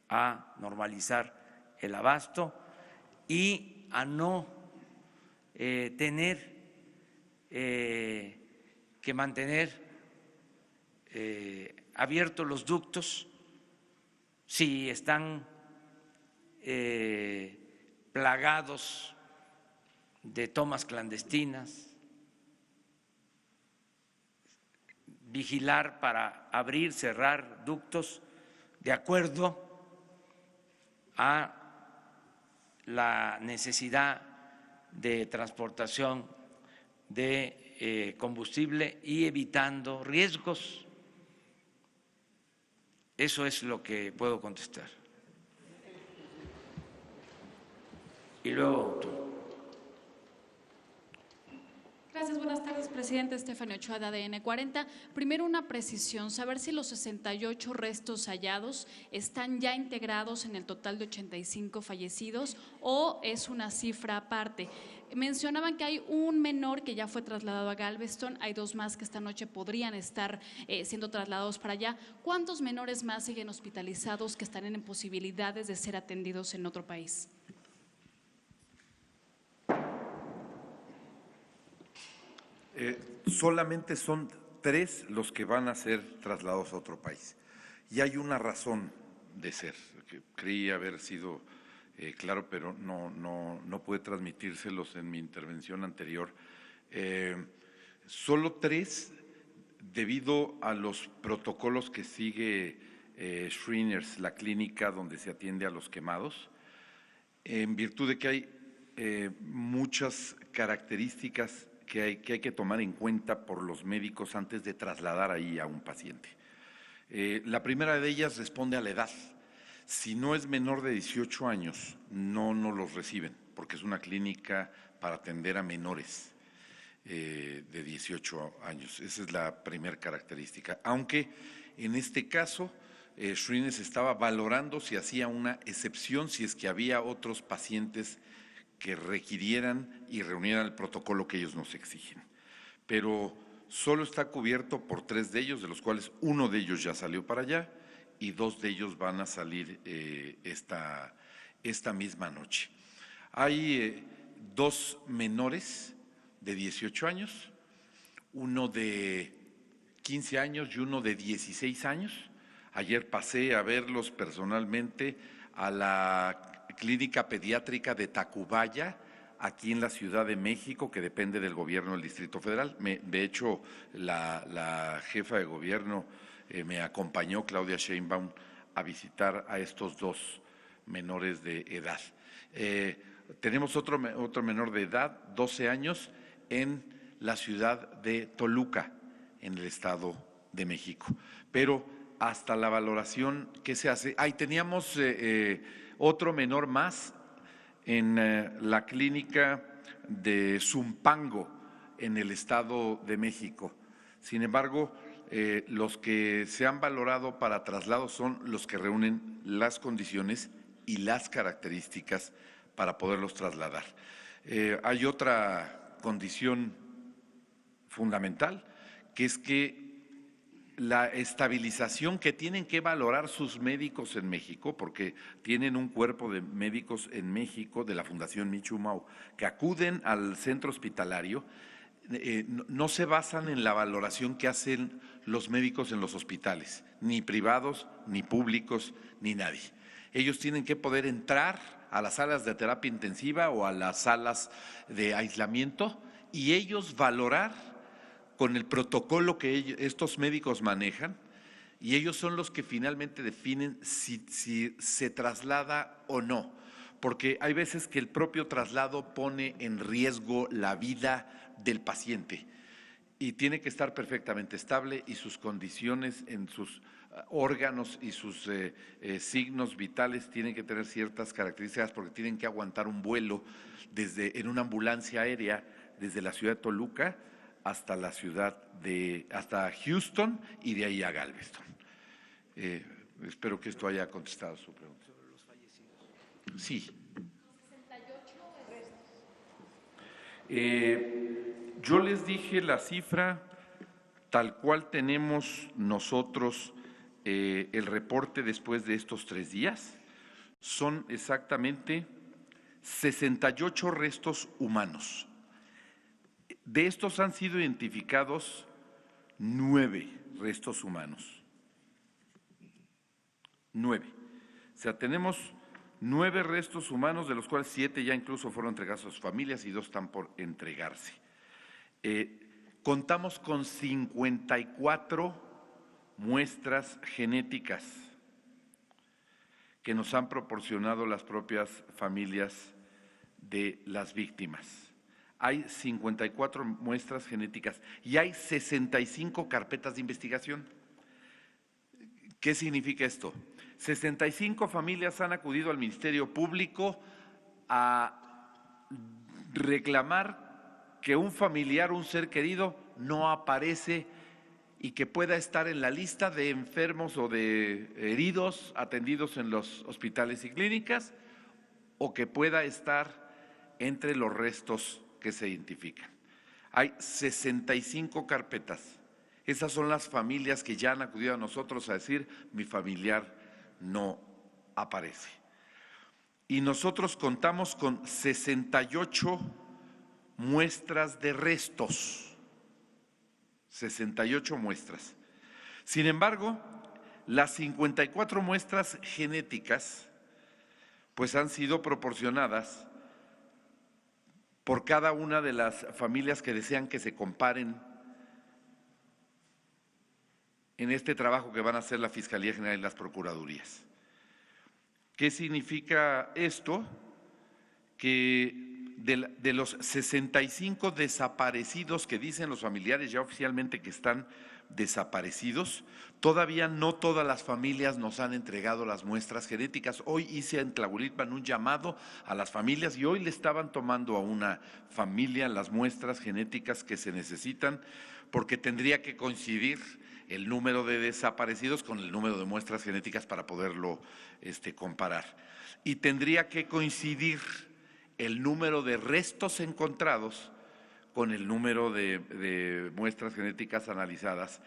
a normalizar el abasto y a no tener que mantener abiertos los ductos si están plagados de tomas clandestinas. Vigilar para abrir, cerrar ductos de acuerdo a la necesidad de transportación de combustible y evitando riesgos. Eso es lo que puedo contestar. Y luego tú. Gracias, buenas tardes, presidente. Estefanía Ochoa, de ADN 40. Primero, una precisión, saber si los 68 restos hallados están ya integrados en el total de 85 fallecidos o es una cifra aparte. Mencionaban que hay un menor que ya fue trasladado a Galveston, hay 2 más que esta noche podrían estar siendo trasladados para allá. ¿Cuántos menores más siguen hospitalizados que están en posibilidades de ser atendidos en otro país? Solamente son 3 los que van a ser trasladados a otro país. Y hay una razón de ser, que creí haber sido claro, pero no pude transmitírselos en mi intervención anterior. Solo 3, debido a los protocolos que sigue Shriners, la clínica donde se atiende a los quemados, en virtud de que hay muchas características que hay que tomar en cuenta por los médicos antes de trasladar ahí a un paciente. La primera de ellas responde a la edad. Si no es menor de 18 años, no nos los reciben. porque es una clínica para atender a menores de 18 años. Esa es la primera característica. Aunque en este caso, Shrines estaba valorando si hacía una excepción, si es que había otros pacientes que requirieran y reunieran el protocolo que ellos nos exigen. Pero solo está cubierto por 3 de ellos, de los cuales uno de ellos ya salió para allá y 2 de ellos van a salir esta misma noche. Hay 2 menores de 18 años, uno de 15 años y uno de 16 años. Ayer pasé a verlos personalmente a la Clínica Pediátrica de Tacubaya, aquí en la Ciudad de México, que depende del gobierno del Distrito Federal. De hecho, la jefa de gobierno me acompañó, Claudia Sheinbaum, a visitar a estos 2 menores de edad. Tenemos otro menor de edad, 12 años, en la ciudad de Toluca, en el Estado de México. Pero hasta la valoración que se hace, ahí teníamos otro menor más en la clínica de Zumpango, en el Estado de México. Sin embargo, los que se han valorado para traslado son los que reúnen las condiciones y las características para poderlos trasladar. Hay otra condición fundamental, que es que la estabilización que tienen que valorar sus médicos en México, porque tienen un cuerpo de médicos en México de la Fundación Michu Mau, que acuden al centro hospitalario, no se basan en la valoración que hacen los médicos en los hospitales, ni privados, ni públicos, ni nadie. Ellos tienen que poder entrar a las salas de terapia intensiva o a las salas de aislamiento y ellos valorar con el protocolo que estos médicos manejan, y ellos son los que finalmente definen si se traslada o no, porque hay veces que el propio traslado pone en riesgo la vida del paciente y tiene que estar perfectamente estable y sus condiciones en sus órganos y sus signos vitales tienen que tener ciertas características, porque tienen que aguantar un vuelo en una ambulancia aérea desde la ciudad de Toluca hasta hasta Houston y de ahí a Galveston. Espero que esto haya contestado su pregunta. ¿Sobre los fallecidos? Sí. 68 yo les dije la cifra tal cual tenemos nosotros el reporte después de estos 3 días. Son exactamente 68 restos humanos. De estos han sido identificados 9 restos humanos. 9. O sea, tenemos 9 restos humanos, de los cuales 7 ya incluso fueron entregados a sus familias y 2 están por entregarse. Contamos con 54 muestras genéticas que nos han proporcionado las propias familias de las víctimas. Hay 54 muestras genéticas y hay 65 carpetas de investigación. ¿Qué significa esto? 65 familias han acudido al Ministerio Público a reclamar que un familiar, un ser querido, no aparece y que pueda estar en la lista de enfermos o de heridos atendidos en los hospitales y clínicas, o que pueda estar entre los restos que se identifican. Hay 65 carpetas. Esas son las familias que ya han acudido a nosotros a decir: mi familiar no aparece. Y nosotros contamos con 68 muestras de restos. 68 muestras. Sin embargo, las 54 muestras genéticas pues han sido proporcionadas por cada una de las familias que desean que se comparen en este trabajo que van a hacer la Fiscalía General y las Procuradurías. ¿Qué significa esto? Que de los 65 desaparecidos que dicen los familiares ya oficialmente que están desaparecidos. Todavía no todas las familias nos han entregado las muestras genéticas. Hoy hice en Tlahuelilpan un llamado a las familias y hoy le estaban tomando a una familia las muestras genéticas que se necesitan, porque tendría que coincidir el número de desaparecidos con el número de muestras genéticas para poderlo comparar. Y tendría que coincidir el número de restos encontrados con el número de muestras genéticas analizadas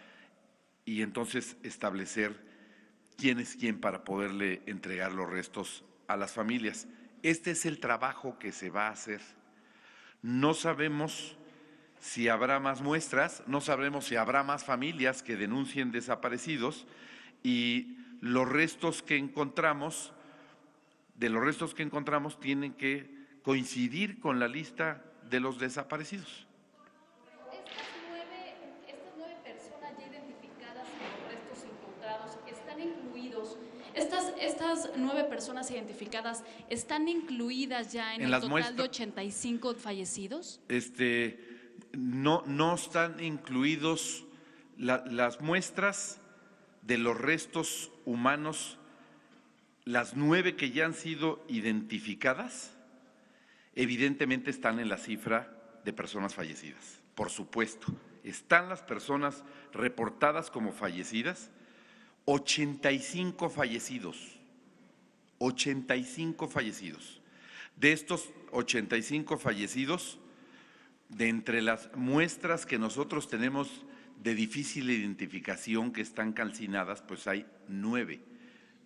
y entonces establecer quién es quién para poderle entregar los restos a las familias. Este es el trabajo que se va a hacer. No sabemos si habrá más muestras, no sabemos si habrá más familias que denuncien desaparecidos y los restos que encontramos, tienen que coincidir con la lista de los desaparecidos. Estas nueve personas ya identificadas en los restos encontrados están incluidos. Estas 9 personas identificadas están incluidas ya en el total de 85 fallecidos. No están incluidos las muestras de los restos humanos, las 9 que ya han sido identificadas. Evidentemente están en la cifra de personas fallecidas, por supuesto. Están las personas reportadas como fallecidas, 85 fallecidos, 85 fallecidos. De estos 85 fallecidos, de entre las muestras que nosotros tenemos de difícil identificación que están calcinadas, pues hay 9,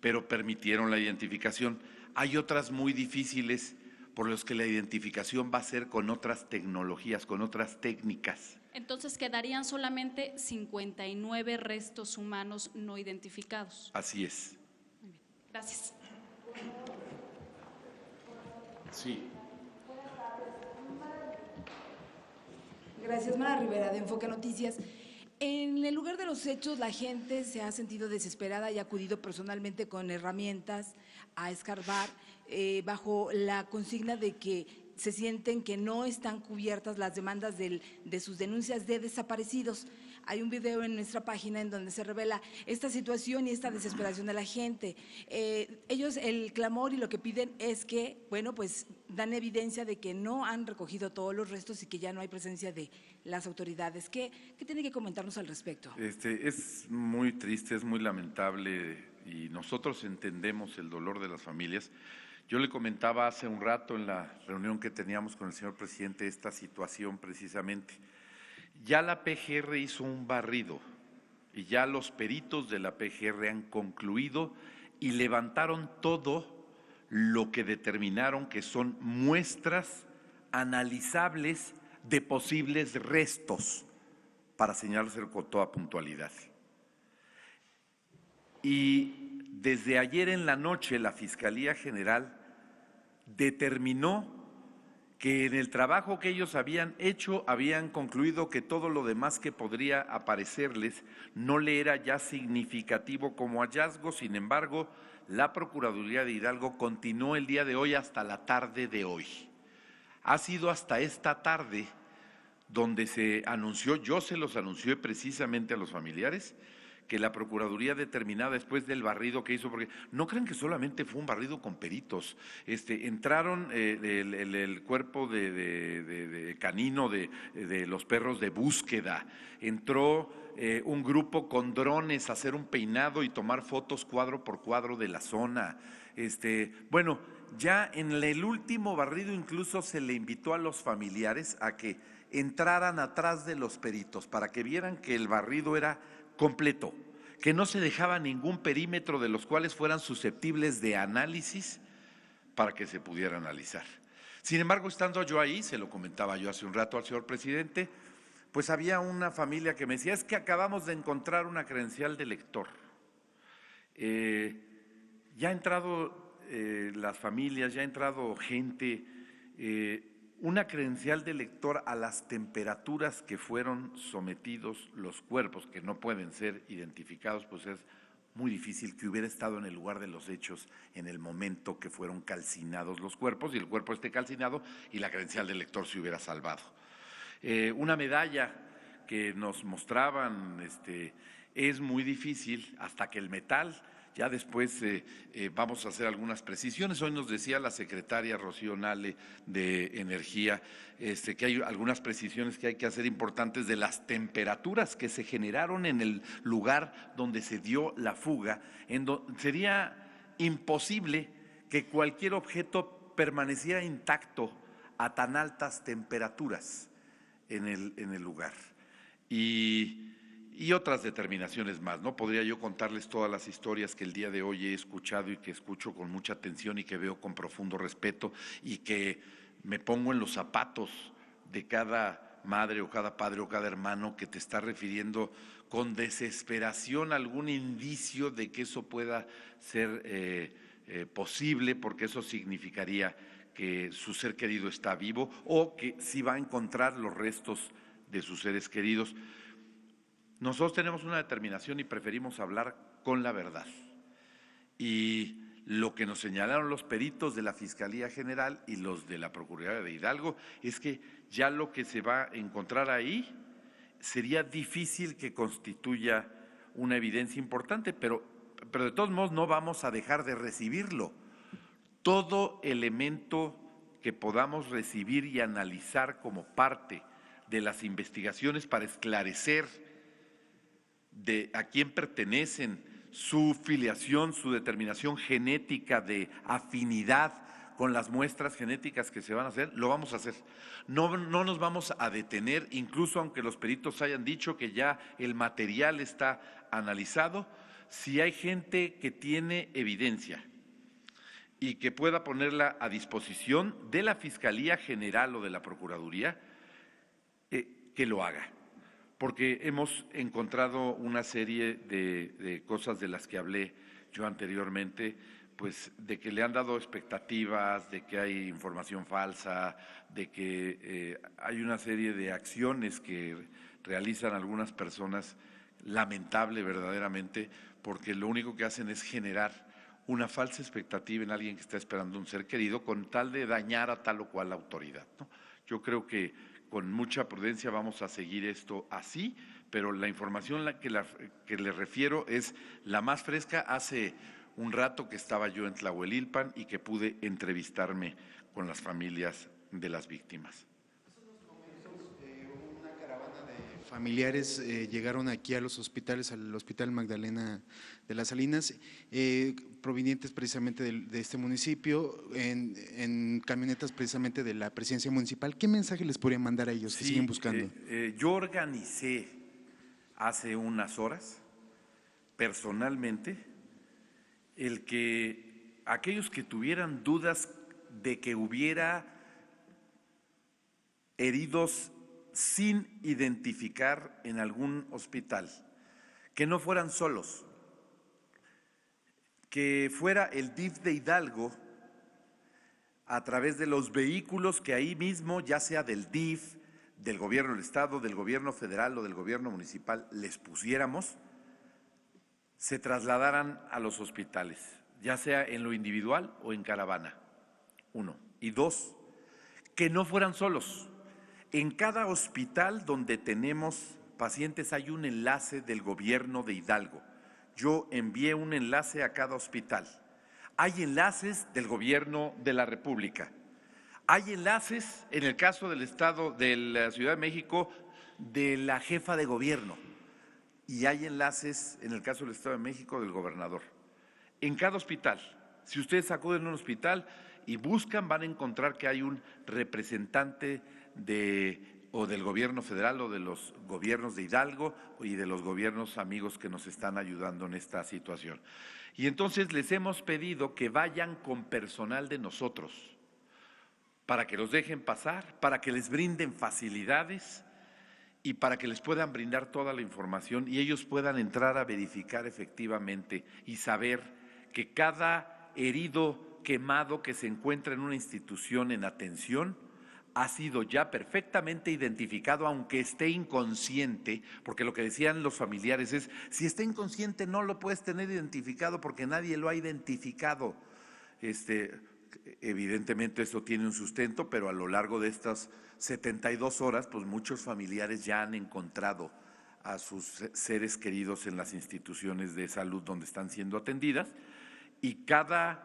pero permitieron la identificación. Hay otras muy difíciles por los que la identificación va a ser con otras tecnologías, con otras técnicas. Entonces quedarían solamente 59 restos humanos no identificados. Así es. Muy bien. Gracias. Sí. Gracias, Mara Rivera, de Enfoque Noticias. En el lugar de los hechos, la gente se ha sentido desesperada y ha acudido personalmente con herramientas a escarbar bajo la consigna de que se sienten que no están cubiertas las demandas de sus denuncias de desaparecidos. Hay un video en nuestra página en donde se revela esta situación y esta desesperación de la gente. Ellos, el clamor y lo que piden es que, bueno, pues dan evidencia de que no han recogido todos los restos y que ya no hay presencia de las autoridades. ¿Qué tiene que comentarnos al respecto? Es muy triste, es muy lamentable y nosotros entendemos el dolor de las familias. Yo le comentaba hace un rato en la reunión que teníamos con el señor presidente esta situación precisamente. Ya la PGR hizo un barrido y ya los peritos de la PGR han concluido y levantaron todo lo que determinaron que son muestras analizables de posibles restos para señalarse con toda puntualidad. Y desde ayer en la noche la Fiscalía General determinó que en el trabajo que ellos habían hecho habían concluido que todo lo demás que podría aparecerles no le era ya significativo como hallazgo. Sin embargo, la Procuraduría de Hidalgo continuó el día de hoy hasta la tarde de hoy. Ha sido hasta esta tarde donde se anunció, yo se los anuncié precisamente a los familiares, que la Procuraduría determinada después del barrido que hizo, porque no crean que solamente fue un barrido con peritos, entraron el cuerpo de canino de los perros de búsqueda, entró un grupo con drones a hacer un peinado y tomar fotos cuadro por cuadro de la zona. Bueno, ya en el último barrido incluso se le invitó a los familiares a que entraran atrás de los peritos para que vieran que el barrido era completo, que no se dejaba ningún perímetro de los cuales fueran susceptibles de análisis para que se pudiera analizar. Sin embargo, estando yo ahí, se lo comentaba yo hace un rato al señor presidente, pues había una familia que me decía, es que acabamos de encontrar una credencial de lector. Ya ha entrado las familias, ya ha entrado gente, una credencial de lector a las temperaturas que fueron sometidos los cuerpos, que no pueden ser identificados, pues es muy difícil que hubiera estado en el lugar de los hechos en el momento que fueron calcinados los cuerpos y el cuerpo esté calcinado y la credencial de lector se hubiera salvado. Una medalla que nos mostraban es muy difícil hasta que el metal. Ya después vamos a hacer algunas precisiones. Hoy nos decía la secretaria Rocío Nale de Energía que hay algunas precisiones que hay que hacer importantes de las temperaturas que se generaron en el lugar donde se dio la fuga. Sería imposible que cualquier objeto permaneciera intacto a tan altas temperaturas en el lugar. Y otras determinaciones más, ¿no? Podría yo contarles todas las historias que el día de hoy he escuchado y que escucho con mucha atención y que veo con profundo respeto y que me pongo en los zapatos de cada madre o cada padre o cada hermano que te está refiriendo con desesperación a algún indicio de que eso pueda ser posible, porque eso significaría que su ser querido está vivo o que sí va a encontrar los restos de sus seres queridos. Nosotros tenemos una determinación y preferimos hablar con la verdad. Y lo que nos señalaron los peritos de la Fiscalía General y los de la Procuraduría de Hidalgo es que ya lo que se va a encontrar ahí sería difícil que constituya una evidencia importante, pero de todos modos no vamos a dejar de recibirlo. Todo elemento que podamos recibir y analizar como parte de las investigaciones para esclarecer de a quién pertenecen, su filiación, su determinación genética de afinidad con las muestras genéticas que se van a hacer, lo vamos a hacer. No nos vamos a detener, incluso aunque los peritos hayan dicho que ya el material está analizado. Si hay gente que tiene evidencia y que pueda ponerla a disposición de la Fiscalía General o de la Procuraduría, que lo haga. Porque hemos encontrado una serie de cosas de las que hablé yo anteriormente, pues de que le han dado expectativas, de que hay información falsa, de que hay una serie de acciones que realizan algunas personas, lamentable verdaderamente, porque lo único que hacen es generar una falsa expectativa en alguien que está esperando un ser querido con tal de dañar a tal o cual autoridad, ¿no? Yo creo que con mucha prudencia vamos a seguir esto así, pero la información que le refiero es la más fresca. Hace un rato que estaba yo en Tlahuelilpan y que pude entrevistarme con las familias de las víctimas. Una caravana de familiares llegaron aquí a los hospitales, al Hospital Magdalena de las Salinas, provenientes precisamente de este municipio, en camionetas precisamente de la presidencia municipal. ¿Qué mensaje les podrían mandar a ellos que siguen buscando? Yo organicé hace unas horas, personalmente, el que aquellos que tuvieran dudas de que hubiera heridos sin identificar en algún hospital, que no fueran solos, que fuera el DIF de Hidalgo a través de los vehículos que ahí mismo, ya sea del DIF, del gobierno del estado, del gobierno federal o del gobierno municipal, les pusiéramos, se trasladaran a los hospitales, ya sea en lo individual o en caravana, 1. Y 2, que no fueran solos. En cada hospital donde tenemos pacientes hay un enlace del gobierno de Hidalgo. Yo envié un enlace a cada hospital. Hay enlaces del gobierno de la República. Hay enlaces, en el caso del Estado de la Ciudad de México, de la jefa de gobierno. Y hay enlaces, en el caso del Estado de México, del gobernador. En cada hospital. Si ustedes acuden a un hospital y buscan, van a encontrar que hay un representante o del gobierno federal o de los gobiernos de Hidalgo y de los gobiernos amigos que nos están ayudando en esta situación. Y entonces les hemos pedido que vayan con personal de nosotros para que los dejen pasar, para que les brinden facilidades y para que les puedan brindar toda la información y ellos puedan entrar a verificar efectivamente y saber que cada herido quemado que se encuentra en una institución en atención ha sido ya perfectamente identificado, aunque esté inconsciente, porque lo que decían los familiares es, si está inconsciente no lo puedes tener identificado porque nadie lo ha identificado. evidentemente esto tiene un sustento, pero a lo largo de estas 72 horas, pues muchos familiares ya han encontrado a sus seres queridos en las instituciones de salud donde están siendo atendidas, y cada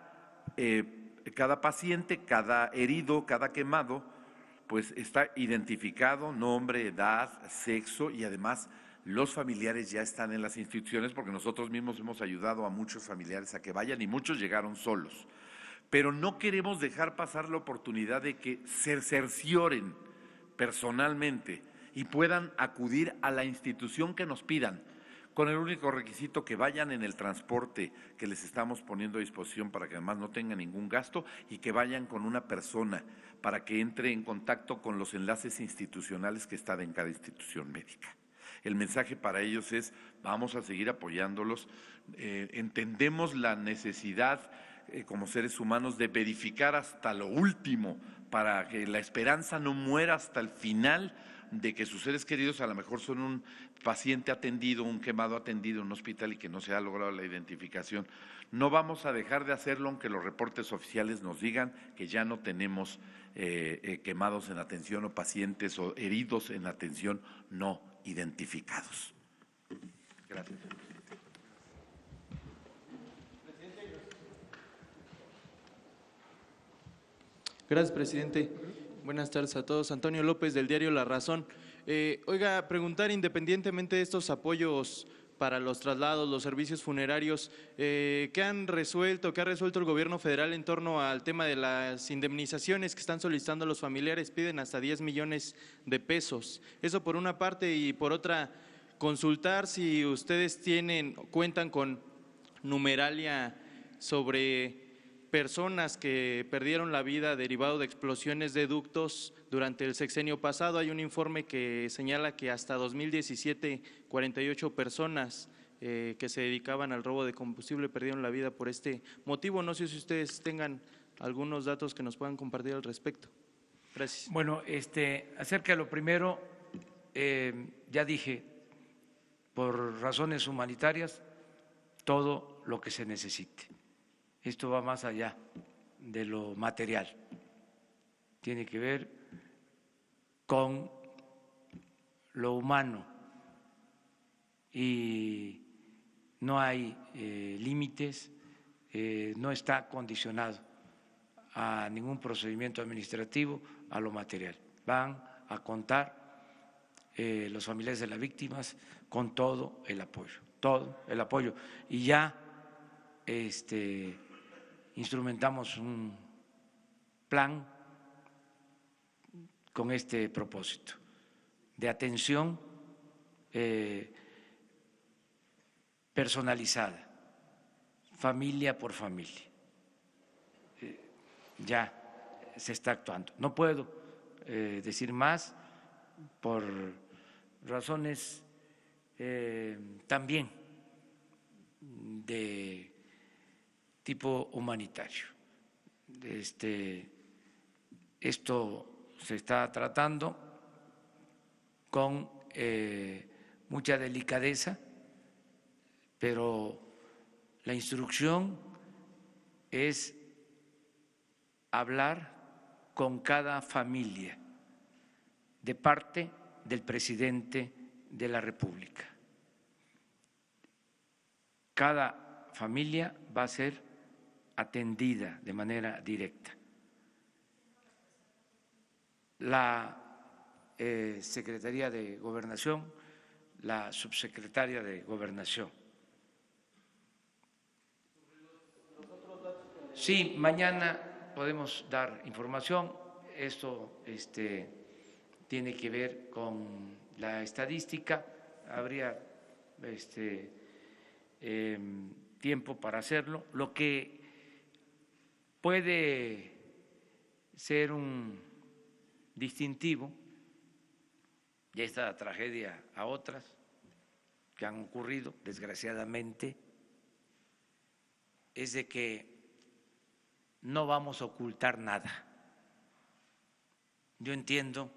paciente, cada herido, cada quemado, pues está identificado, nombre, edad, sexo, y además los familiares ya están en las instituciones porque nosotros mismos hemos ayudado a muchos familiares a que vayan y muchos llegaron solos. Pero no queremos dejar pasar la oportunidad de que se cercioren personalmente y puedan acudir a la institución que nos pidan, con el único requisito que vayan en el transporte que les estamos poniendo a disposición para que además no tengan ningún gasto, y que vayan con una persona para que entre en contacto con los enlaces institucionales que están en cada institución médica. El mensaje para ellos es: vamos a seguir apoyándolos, entendemos la necesidad como seres humanos de verificar hasta lo último para que la esperanza no muera hasta el final de que sus seres queridos a lo mejor son un paciente atendido, un quemado atendido en un hospital y que no se ha logrado la identificación. No vamos a dejar de hacerlo aunque los reportes oficiales nos digan que ya no tenemos quemados en atención o pacientes o heridos en atención no identificados. Gracias. Gracias, presidente. Buenas tardes a todos. Antonio López, del diario La Razón. Oiga, preguntar, independientemente de estos apoyos para los traslados, los servicios funerarios, ¿qué ha resuelto el gobierno federal en torno al tema de las indemnizaciones que están solicitando los familiares? Piden hasta 10 millones de pesos. Eso por una parte, y por otra, consultar si ustedes cuentan con numeralia sobre personas que perdieron la vida derivado de explosiones de ductos durante el sexenio pasado. Hay un informe que señala que hasta 2017, 48 personas que se dedicaban al robo de combustible perdieron la vida por este motivo. No sé si ustedes tengan algunos datos que nos puedan compartir al respecto. Gracias. Bueno, acerca de lo primero, ya dije, por razones humanitarias, todo lo que se necesite. Esto va más allá de lo material, tiene que ver con lo humano y no hay límites, no está condicionado a ningún procedimiento administrativo, a lo material. Van a contar los familiares de las víctimas con todo el apoyo, y ya instrumentamos un plan con este propósito de atención personalizada, familia por familia. Ya se está actuando. No puedo decir más por razones también de tipo humanitario. Esto se está tratando con mucha delicadeza, pero la instrucción es hablar con cada familia de parte del presidente de la República. Cada familia va a ser atendida de manera directa. La Secretaría de Gobernación, la subsecretaria de Gobernación. Sí, mañana podemos dar información. Esto tiene que ver con la estadística. Habría tiempo para hacerlo. Lo que puede ser un distintivo de esta tragedia a otras que han ocurrido, desgraciadamente, es de que no vamos a ocultar nada. Yo entiendo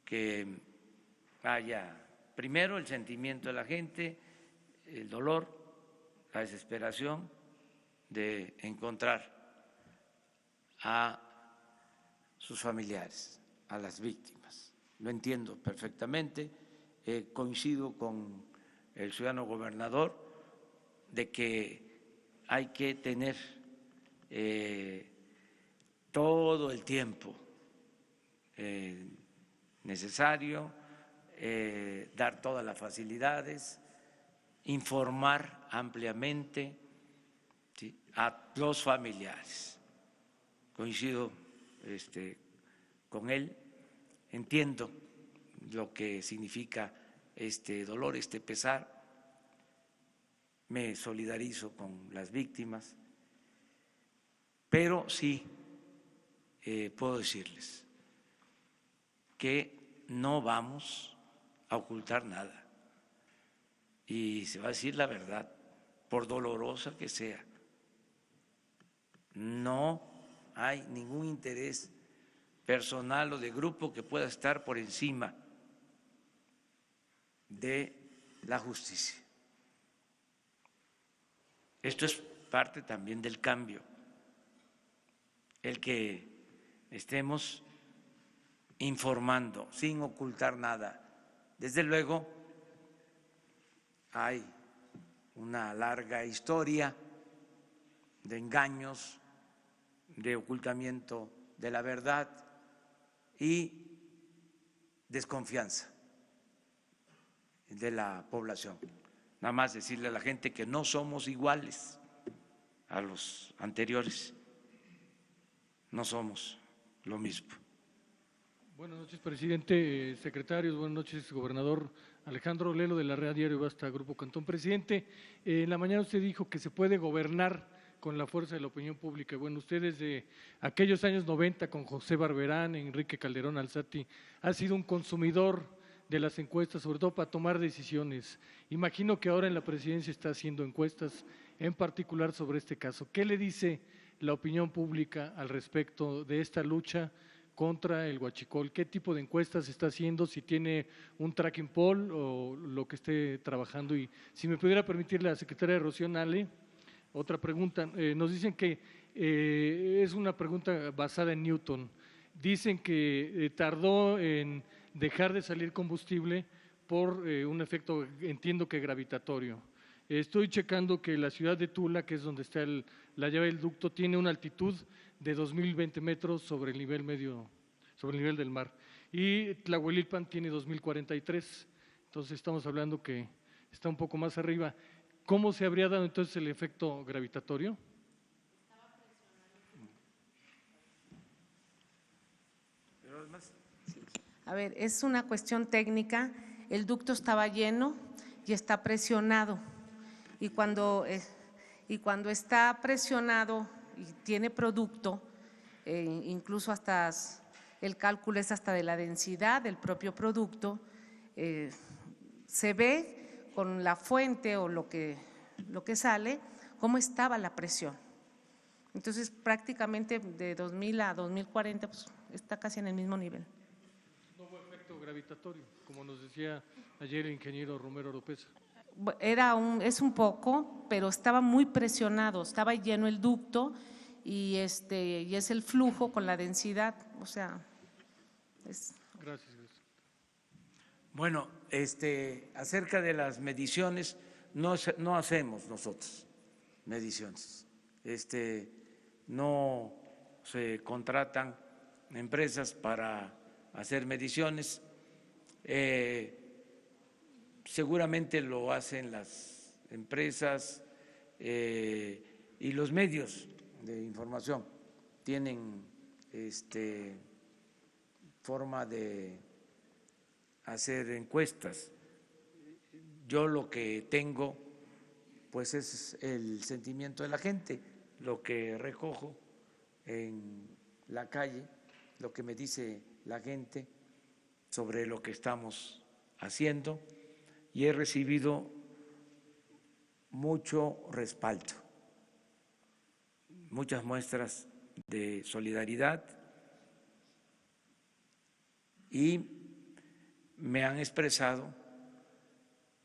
que haya primero el sentimiento de la gente, el dolor, la desesperación de encontrar a sus familiares, a las víctimas. Lo entiendo perfectamente, coincido con el ciudadano gobernador de que hay que tener todo el tiempo necesario, dar todas las facilidades, informar ampliamente, ¿sí?, a los familiares. Coincido con él, entiendo lo que significa este dolor, este pesar, me solidarizo con las víctimas, pero sí puedo decirles que no vamos a ocultar nada y se va a decir la verdad, por dolorosa que sea. No hay ningún interés personal o de grupo que pueda estar por encima de la justicia. Esto es parte también del cambio, el que estemos informando sin ocultar nada. Desde luego, hay una larga historia de engaños, de ocultamiento de la verdad y desconfianza de la población. Nada más decirle a la gente que no somos iguales a los anteriores, no somos lo mismo. Buenas noches, presidente, secretarios, buenas noches, gobernador. Alejandro Lelo, de la Red Diario Basta, Grupo Cantón. Presidente, en la mañana usted dijo que se puede gobernar con la fuerza de la opinión pública. Bueno, usted desde aquellos años 90 con José Barberán, Enrique Calderón Alzati, ha sido un consumidor de las encuestas, sobre todo para tomar decisiones. Imagino que ahora en la presidencia está haciendo encuestas, en particular sobre este caso. ¿Qué le dice la opinión pública al respecto de esta lucha contra el huachicol? ¿Qué tipo de encuestas está haciendo? Si tiene un tracking poll o lo que esté trabajando. Y si me pudiera permitir, la secretaria Rocío Nale, otra pregunta. Nos dicen que es una pregunta basada en Newton. Dicen que tardó en dejar de salir combustible por un efecto, entiendo que gravitatorio. Estoy checando que la ciudad de Tula, que es donde está la llave del ducto, tiene una altitud de 2.020 metros sobre el nivel medio, sobre el nivel del mar. Y Tlahuelilpan tiene 2.043. Entonces estamos hablando que está un poco más arriba. ¿Cómo se habría dado entonces el efecto gravitatorio? A ver, es una cuestión técnica. El ducto estaba lleno y está presionado. Y cuando está presionado y tiene producto, incluso hasta el cálculo es hasta de la densidad del propio producto, se ve con la fuente o lo que sale, cómo estaba la presión. Entonces, prácticamente de 2000 a 2040 pues, está casi en el mismo nivel. No hubo efecto gravitatorio, como nos decía ayer el ingeniero Romero Oropesa. Es un poco, pero estaba muy presionado, estaba lleno el ducto y es el flujo con la densidad, o sea, es… Gracias. Bueno, acerca de las mediciones, no hacemos nosotros mediciones, no se contratan empresas para hacer mediciones, seguramente lo hacen las empresas y los medios de información tienen forma de hacer encuestas. Yo lo que tengo pues es el sentimiento de la gente, lo que recojo en la calle, lo que me dice la gente sobre lo que estamos haciendo, y he recibido mucho respaldo, muchas muestras de solidaridad y me han expresado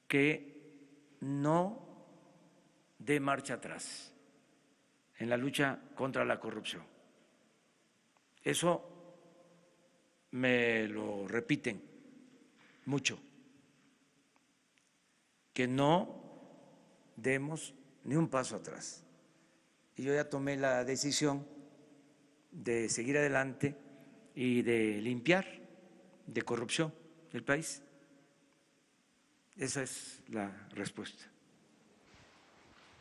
que no dé marcha atrás en la lucha contra la corrupción, Eso me lo repiten mucho, que no demos ni un paso atrás. Y yo ya tomé la decisión de seguir adelante y de limpiar de corrupción el país. Esa es la respuesta.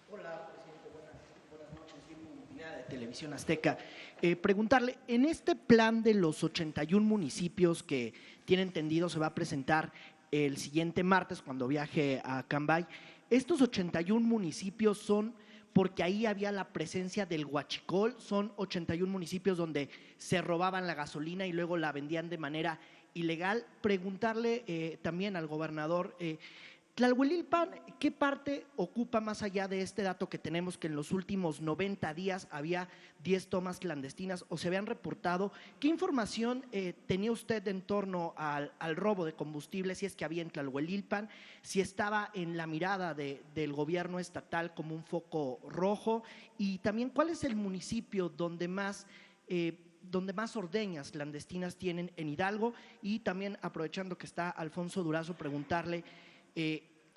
Hola, presidente, buenas noches. Diego Pineda, de Televisión Azteca. Preguntarle, en este plan de los 81 municipios que tiene entendido se va a presentar el siguiente martes cuando viaje a Cambay, ¿estos 81 municipios son porque ahí había la presencia del huachicol? ¿Son 81 municipios donde se robaban la gasolina y luego la vendían de manera ilegal? Preguntarle también al gobernador, Tlalhuelilpan, ¿qué parte ocupa más allá de este dato que tenemos que en los últimos 90 días había 10 tomas clandestinas o se habían reportado? ¿Qué información tenía usted en torno al robo de combustible, si es que había en Tlalhuelilpan, si estaba en la mirada del gobierno estatal como un foco rojo? Y también, ¿cuál es el municipio donde más ordeñas clandestinas tienen en Hidalgo? Y también, aprovechando que está Alfonso Durazo, preguntarle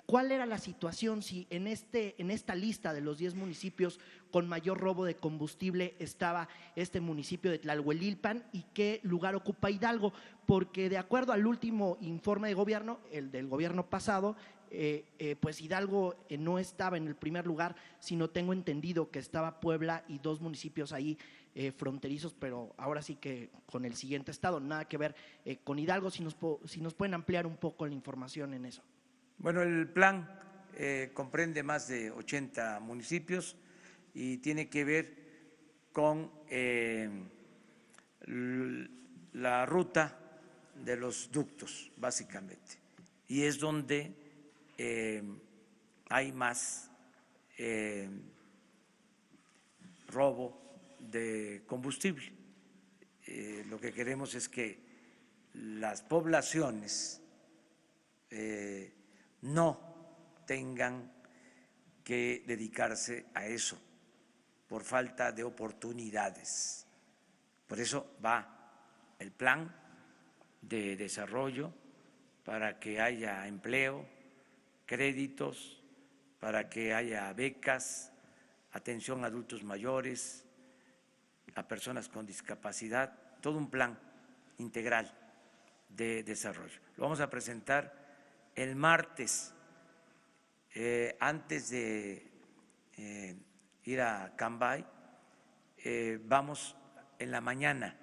¿cuál era la situación si en esta lista de los 10 municipios con mayor robo de combustible estaba este municipio de Tlalhuelilpan y qué lugar ocupa Hidalgo? Porque de acuerdo al último informe de gobierno, el del gobierno pasado, pues Hidalgo no estaba en el primer lugar, sino tengo entendido que estaba Puebla y 2 municipios ahí fronterizos, pero ahora sí que con el siguiente estado, nada que ver con Hidalgo. Si nos pueden ampliar un poco la información en eso. Bueno, el plan comprende más de 80 municipios y tiene que ver con la ruta de los ductos, básicamente, y es donde hay más robo de combustible. Lo que queremos es que las poblaciones no tengan que dedicarse a eso por falta de oportunidades. Por eso va el plan de desarrollo para que haya empleo, créditos, para que haya becas, atención a adultos mayores, a personas con discapacidad, todo un plan integral de desarrollo. Lo vamos a presentar el martes, antes de ir a Cambay, vamos en la mañana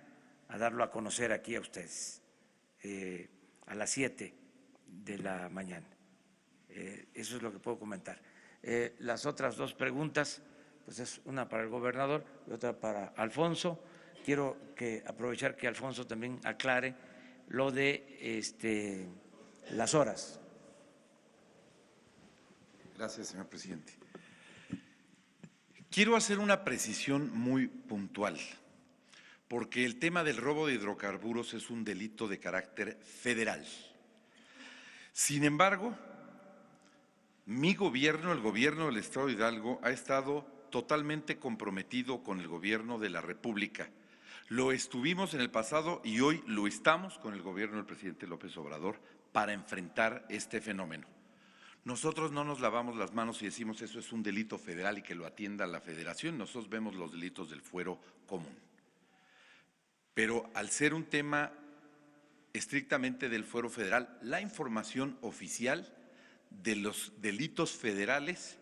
a darlo a conocer aquí a ustedes, a las 7 de la mañana. Eso es lo que puedo comentar. Las otras 2 preguntas, pues es una para el gobernador y otra para Alfonso. Quiero aprovechar que Alfonso también aclare lo de las horas. Gracias, señor presidente. Quiero hacer una precisión muy puntual, porque el tema del robo de hidrocarburos es un delito de carácter federal. Sin embargo, mi gobierno, el gobierno del Estado de Hidalgo, ha estado totalmente comprometido con el gobierno de la República. Lo estuvimos en el pasado y hoy lo estamos con el gobierno del presidente López Obrador para enfrentar este fenómeno. Nosotros no nos lavamos las manos y decimos eso es un delito federal y que lo atienda la Federación. Nosotros vemos los delitos del fuero común. Pero al ser un tema estrictamente del fuero federal, la información oficial de los delitos federales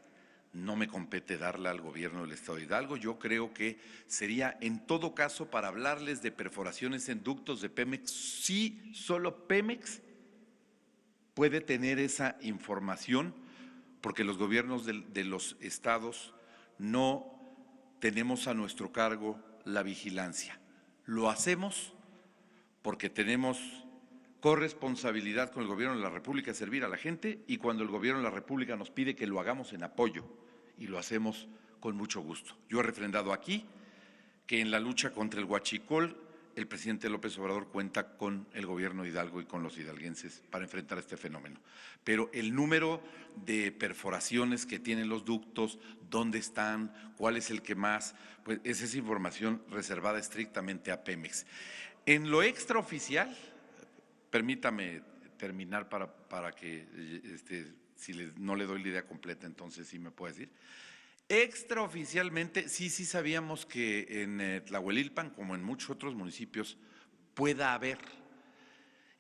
no me compete darla al gobierno del Estado de Hidalgo. Yo creo que sería en todo caso para hablarles de perforaciones en ductos de Pemex, sí, solo Pemex puede tener esa información, porque los gobiernos de los estados no tenemos a nuestro cargo la vigilancia. Lo hacemos porque tenemos corresponsabilidad con el gobierno de la República de servir a la gente y cuando el gobierno de la República nos pide que lo hagamos en apoyo y lo hacemos con mucho gusto. Yo he refrendado aquí que en la lucha contra el huachicol el presidente López Obrador cuenta con el gobierno de Hidalgo y con los hidalguenses para enfrentar este fenómeno. Pero el número de perforaciones que tienen los ductos, dónde están, cuál es el que más, pues esa es información reservada estrictamente a Pemex. En lo extraoficial, permítame terminar para que, no le doy la idea completa, entonces sí me puede decir. Extraoficialmente, sí sabíamos que en Tlahuelilpan, como en muchos otros municipios, pueda haber.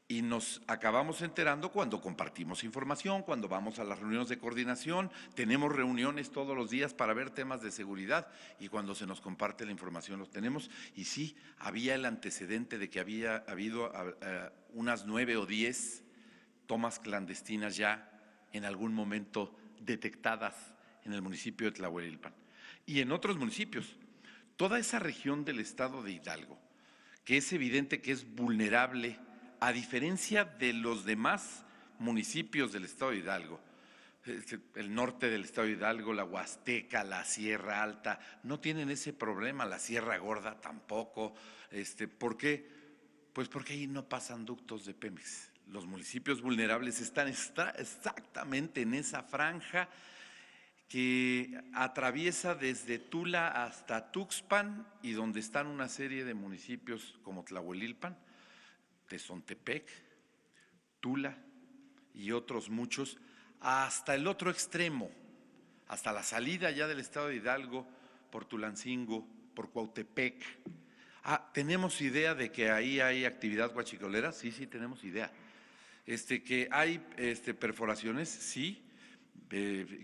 Y nos acabamos enterando cuando compartimos información, cuando vamos a las reuniones de coordinación, tenemos reuniones todos los días para ver temas de seguridad y cuando se nos comparte la información los tenemos. Y sí, había el antecedente de que había habido unas 9 o 10 tomas clandestinas ya en algún momento detectadas en el municipio de Tlahuelilpan y en otros municipios. Toda esa región del estado de Hidalgo, que es evidente que es vulnerable, a diferencia de los demás municipios del estado de Hidalgo, el norte del estado de Hidalgo, la Huasteca, la Sierra Alta, no tienen ese problema, la Sierra Gorda tampoco. ¿Por qué? Pues porque ahí no pasan ductos de Pemex. Los municipios vulnerables están exactamente en esa franja que atraviesa desde Tula hasta Tuxpan y donde están una serie de municipios como Tlahuelilpan, Tezontepec, Tula y otros muchos, hasta el otro extremo, hasta la salida ya del estado de Hidalgo, por Tulancingo, por Cuautepec. ¿Tenemos idea de que ahí hay actividad huachicolera? Sí, tenemos idea. Que hay perforaciones, sí.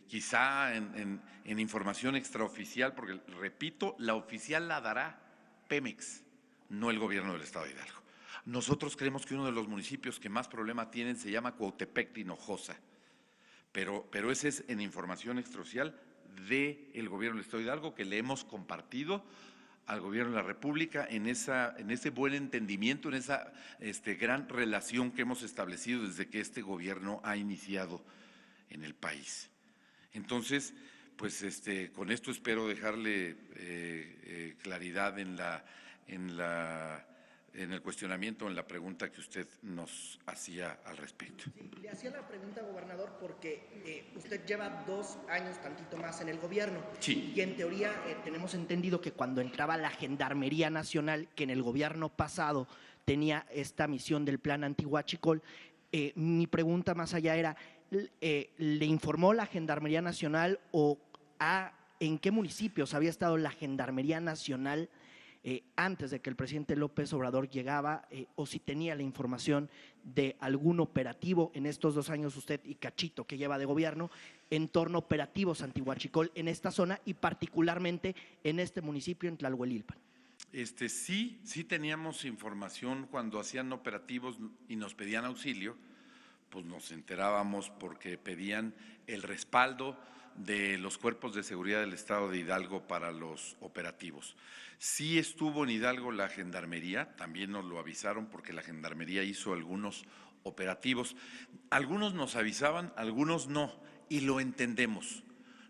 Quizá en información extraoficial, porque repito, la oficial la dará Pemex, no el gobierno del estado de Hidalgo. Nosotros creemos que uno de los municipios que más problema tienen se llama Cuautepec de Hinojosa, pero ese es en información extraoficial del gobierno del estado de Hidalgo que le hemos compartido al gobierno de la República en ese buen entendimiento, en esa gran relación que hemos establecido desde que este gobierno ha iniciado en el país. Entonces, pues con esto espero dejarle claridad en el cuestionamiento, en la pregunta que usted nos hacía al respecto. Sí, le hacía la pregunta, gobernador, porque usted lleva 2 años, tantito más, en el gobierno. Sí. Y en teoría tenemos entendido que cuando entraba la Gendarmería Nacional, que en el gobierno pasado tenía esta misión del plan antihuachicol, mi pregunta más allá era, ¿le informó la Gendarmería Nacional o en qué municipios había estado la Gendarmería Nacional antes de que el presidente López Obrador llegaba, o si tenía la información de algún operativo en estos 2 años usted y cachito que lleva de gobierno en torno a operativos antihuachicol en esta zona y particularmente en este municipio, en Tlahuelilpan? Sí teníamos información cuando hacían operativos y nos pedían auxilio, pues nos enterábamos porque pedían el respaldo de los cuerpos de seguridad del estado de Hidalgo para los operativos. Sí estuvo en Hidalgo la Gendarmería, también nos lo avisaron porque la Gendarmería hizo algunos operativos. Algunos nos avisaban, algunos no, y lo entendemos.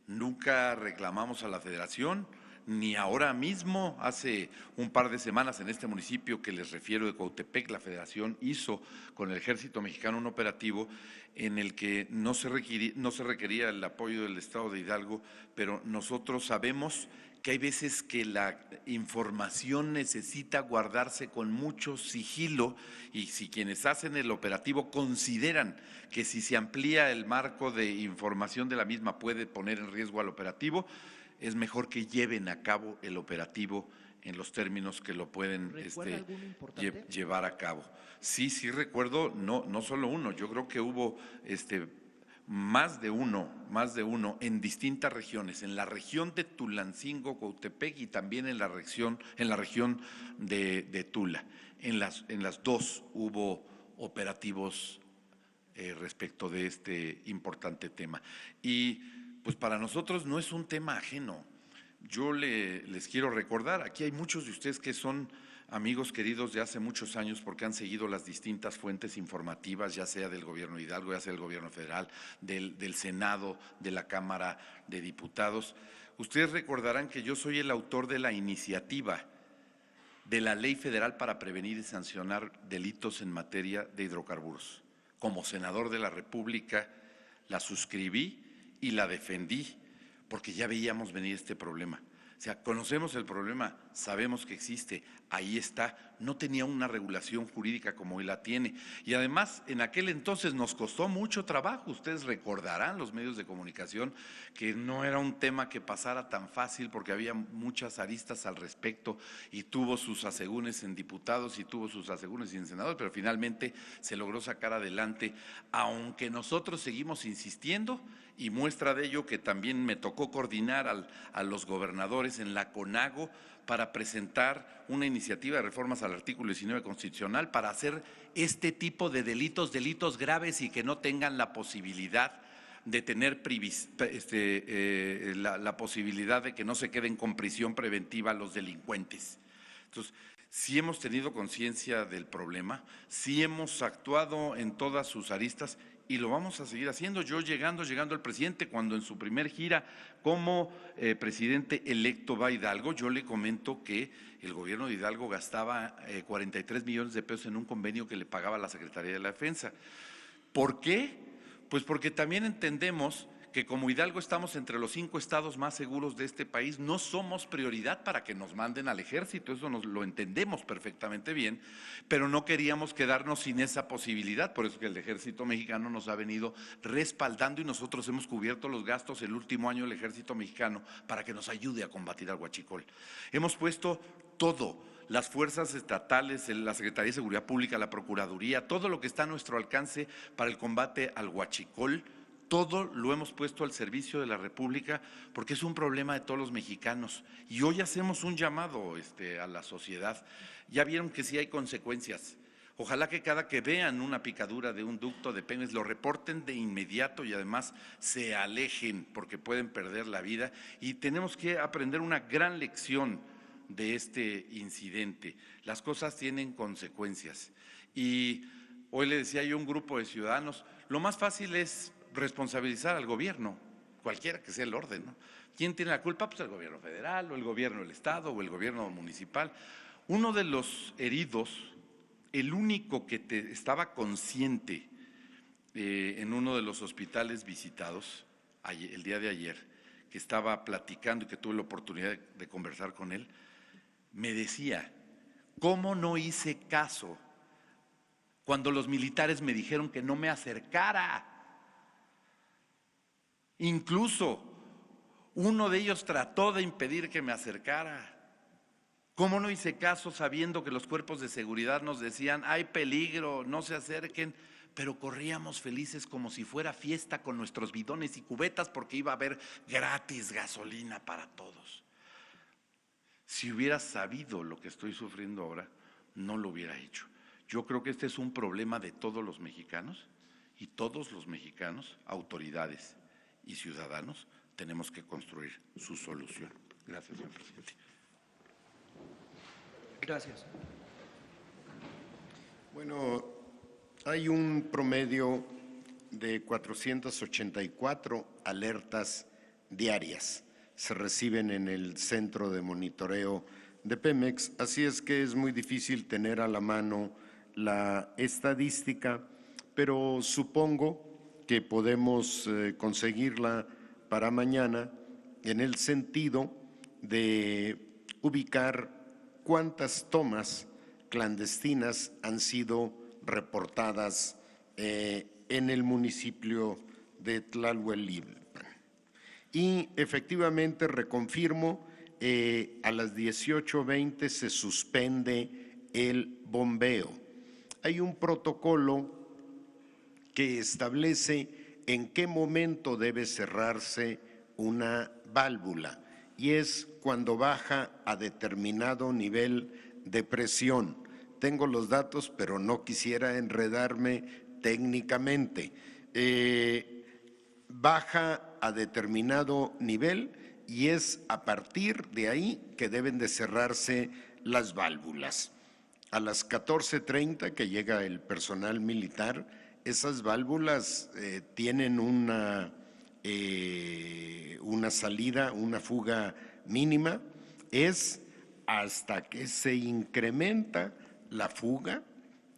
Nunca reclamamos a la Federación, ni ahora mismo, hace un par de semanas en este municipio que les refiero de Cuautepec, la Federación hizo con el Ejército Mexicano un operativo en el que no se requería el apoyo del estado de Hidalgo, pero nosotros sabemos que hay veces que la información necesita guardarse con mucho sigilo y si quienes hacen el operativo consideran que si se amplía el marco de información de la misma puede poner en riesgo al operativo, es mejor que lleven a cabo el operativo en los términos que lo pueden llevar a cabo. Sí recuerdo, no solo uno, yo creo que hubo más de uno en distintas regiones, en la región de Tulancingo, Cuautepec y también en la región de Tula. En las 2 hubo operativos respecto de este importante tema. Y pues para nosotros no es un tema ajeno. Yo les quiero recordar, aquí hay muchos de ustedes que son amigos queridos de hace muchos años porque han seguido las distintas fuentes informativas, ya sea del gobierno de Hidalgo, ya sea del gobierno federal, del Senado, de la Cámara de Diputados. Ustedes recordarán que yo soy el autor de la iniciativa de la Ley Federal para prevenir y sancionar delitos en materia de hidrocarburos. Como senador de la República la suscribí y la defendí porque ya veíamos venir este problema. O sea, conocemos el problema, sabemos que existe, ahí está, no tenía una regulación jurídica como hoy la tiene. Y además, en aquel entonces nos costó mucho trabajo, ustedes recordarán, los medios de comunicación, que no era un tema que pasara tan fácil porque había muchas aristas al respecto y tuvo sus asegúnes en diputados y tuvo sus asegúnes en senadores, pero finalmente se logró sacar adelante, aunque nosotros seguimos insistiendo. Y muestra de ello que también me tocó coordinar a los gobernadores en la CONAGO para presentar una iniciativa de reformas al artículo 19 constitucional para hacer este tipo de delitos graves y que no tengan la posibilidad de tener la posibilidad de que no se queden con prisión preventiva los delincuentes. Entonces, sí hemos tenido conciencia del problema, sí hemos actuado en todas sus aristas y lo vamos a seguir haciendo. Yo llegando el presidente, cuando en su primer gira como presidente electo va a Hidalgo, yo le comento que el gobierno de Hidalgo gastaba 43 millones de pesos en un convenio que le pagaba la Secretaría de la Defensa. ¿Por qué? Pues porque también entendemos que como Hidalgo estamos entre los 5 estados más seguros de este país, no somos prioridad para que nos manden al ejército, eso lo entendemos perfectamente bien, pero no queríamos quedarnos sin esa posibilidad, por eso que el ejército mexicano nos ha venido respaldando y nosotros hemos cubierto los gastos el último año del ejército mexicano para que nos ayude a combatir al huachicol. Hemos puesto todo, las fuerzas estatales, la Secretaría de Seguridad Pública, la Procuraduría, todo lo que está a nuestro alcance para el combate al huachicol. Todo lo hemos puesto al servicio de la República porque es un problema de todos los mexicanos. Y hoy hacemos un llamado a la sociedad. Ya vieron que sí hay consecuencias. Ojalá que cada que vean una picadura de un ducto de Pemex lo reporten de inmediato y además se alejen porque pueden perder la vida. Y tenemos que aprender una gran lección de este incidente. Las cosas tienen consecuencias. Y hoy le decía yo a un grupo de ciudadanos, lo más fácil es responsabilizar al gobierno, cualquiera que sea el orden, ¿no? ¿Quién tiene la culpa? Pues el gobierno federal o el gobierno del estado o el gobierno municipal. Uno de los heridos, el único que estaba consciente en uno de los hospitales visitados el día de ayer, que estaba platicando y que tuve la oportunidad de conversar con él, me decía, ¿cómo no hice caso cuando los militares me dijeron que no me acercara? Incluso uno de ellos trató de impedir que me acercara. ¿Cómo no hice caso sabiendo que los cuerpos de seguridad nos decían, hay peligro, no se acerquen? Pero corríamos felices como si fuera fiesta con nuestros bidones y cubetas porque iba a haber gratis gasolina para todos. Si hubiera sabido lo que estoy sufriendo ahora, no lo hubiera hecho. Yo creo que este es un problema de todos los mexicanos y todos los mexicanos, autoridades y ciudadanos, tenemos que construir su solución. Gracias, señor presidente. Gracias. Bueno, hay un promedio de 484 alertas diarias. Se reciben en el centro de monitoreo de Pemex, así es que es muy difícil tener a la mano la estadística, pero supongo que podemos conseguirla para mañana en el sentido de ubicar cuántas tomas clandestinas han sido reportadas en el municipio de Tlalhuelilpan. Y efectivamente reconfirmo, a las 18:20 se suspende el bombeo. Hay un protocolo que establece en qué momento debe cerrarse una válvula y es cuando baja a determinado nivel de presión. Tengo los datos, pero no quisiera enredarme técnicamente. Baja a determinado nivel y es a partir de ahí que deben de cerrarse las válvulas. A las 14:30 que llega el personal militar, esas válvulas tienen una salida, una fuga mínima, es hasta que se incrementa la fuga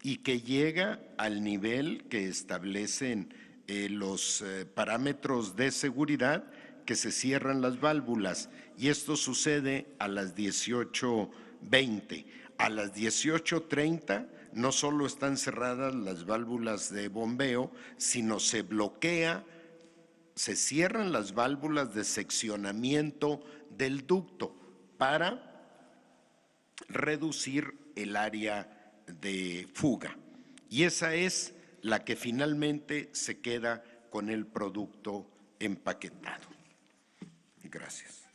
y que llega al nivel que establecen los parámetros de seguridad, que se cierran las válvulas, y esto sucede a las 18:20. A las 18:30 no solo están cerradas las válvulas de bombeo, sino se bloquea, se cierran las válvulas de seccionamiento del ducto para reducir el área de fuga. Y esa es la que finalmente se queda con el producto empaquetado. Gracias.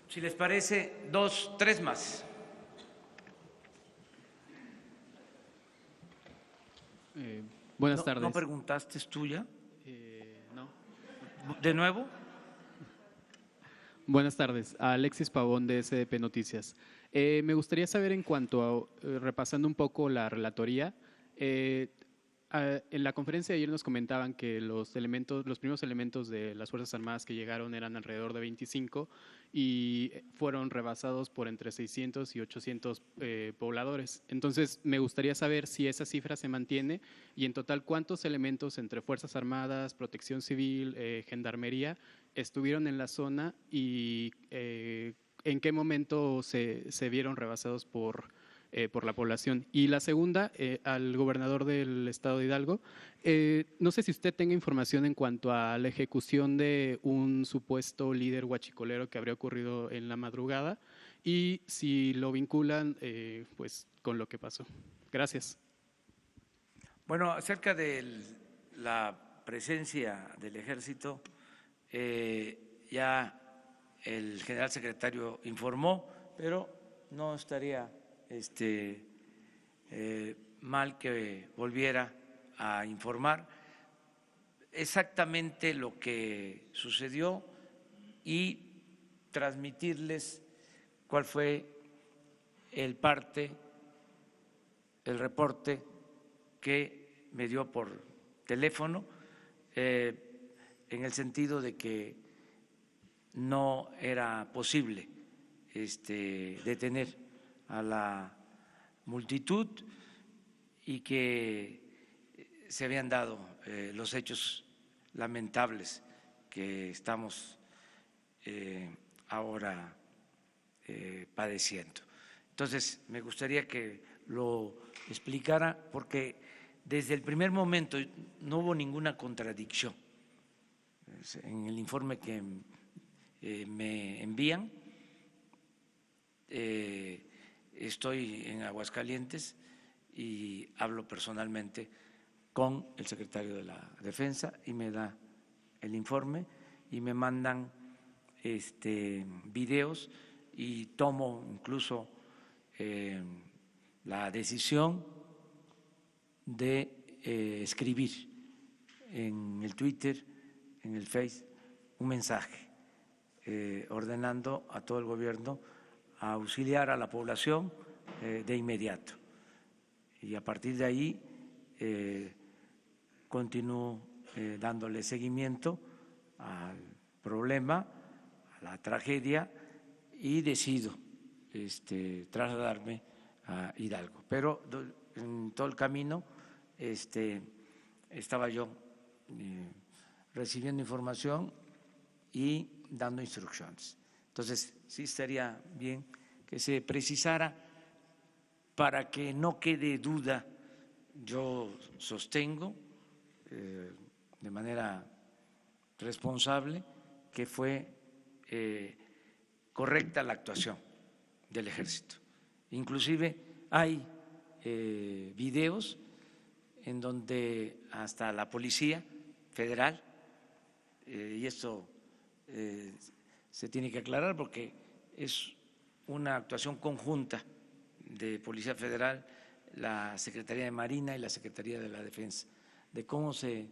Si les parece, 2, 3 más. Buenas tardes. ¿No preguntaste tuya? No. ¿De nuevo? Buenas tardes. Alexis Pavón de SDP Noticias. Me gustaría saber en cuanto a, repasando un poco la relatoría, en la conferencia de ayer nos comentaban que los primeros elementos de las Fuerzas Armadas que llegaron eran alrededor de 25 y fueron rebasados por entre 600 y 800 pobladores. Entonces, me gustaría saber si esa cifra se mantiene y en total cuántos elementos entre Fuerzas Armadas, Protección Civil, Gendarmería estuvieron en la zona y en qué momento se vieron rebasados por la población. Y la segunda, al gobernador del estado de Hidalgo, no sé si usted tenga información en cuanto a la ejecución de un supuesto líder huachicolero que habría ocurrido en la madrugada y si lo vinculan pues con lo que pasó. Gracias. Bueno, acerca de la presencia del ejército, ya el general secretario informó, pero no estaría mal que volviera a informar exactamente lo que sucedió y transmitirles cuál fue el reporte que me dio por teléfono, en el sentido de que no era posible detener a la multitud y que se habían dado los hechos lamentables que estamos ahora padeciendo. Entonces, me gustaría que lo explicara porque desde el primer momento no hubo ninguna contradicción en el informe que me envían. Estoy en Aguascalientes y hablo personalmente con el secretario de la Defensa y me da el informe y me mandan videos y tomo incluso la decisión de escribir en el Twitter, en el Face, un mensaje ordenando a todo el gobierno a auxiliar a la población de inmediato. Y a partir de ahí continúo dándole seguimiento al problema, a la tragedia y decido trasladarme a Hidalgo. Pero en todo el camino estaba yo recibiendo información y dando instrucciones. Entonces, sí estaría bien que se precisara para que no quede duda. Yo sostengo de manera responsable que fue correcta la actuación del Ejército. Inclusive hay videos en donde hasta la Policía Federal, y esto se tiene que aclarar porque es una actuación conjunta de Policía Federal, la Secretaría de Marina y la Secretaría de la Defensa, de cómo se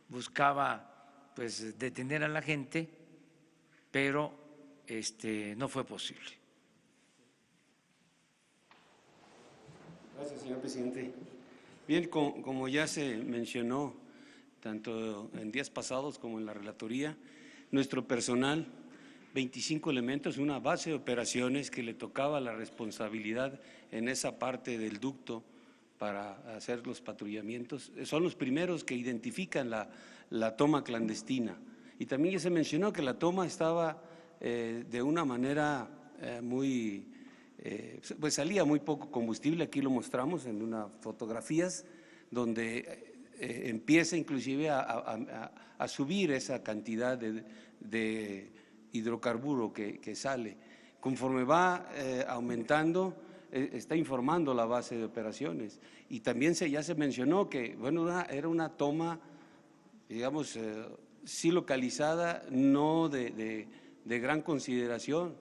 buscaba pues detener a la gente, pero no fue posible. Gracias, señor presidente. Bien, como ya se mencionó, tanto en días pasados como en la relatoría, nuestro personal 25 elementos, una base de operaciones que le tocaba la responsabilidad en esa parte del ducto para hacer los patrullamientos. Son los primeros que identifican la toma clandestina. Y también ya se mencionó que la toma estaba de una manera pues salía muy poco combustible. Aquí lo mostramos en unas fotografías donde empieza inclusive a subir esa cantidad de hidrocarburo que sale. Conforme va aumentando, está informando la base de operaciones. Y también ya se mencionó que, bueno, era una toma, digamos, sí localizada, no de gran consideración,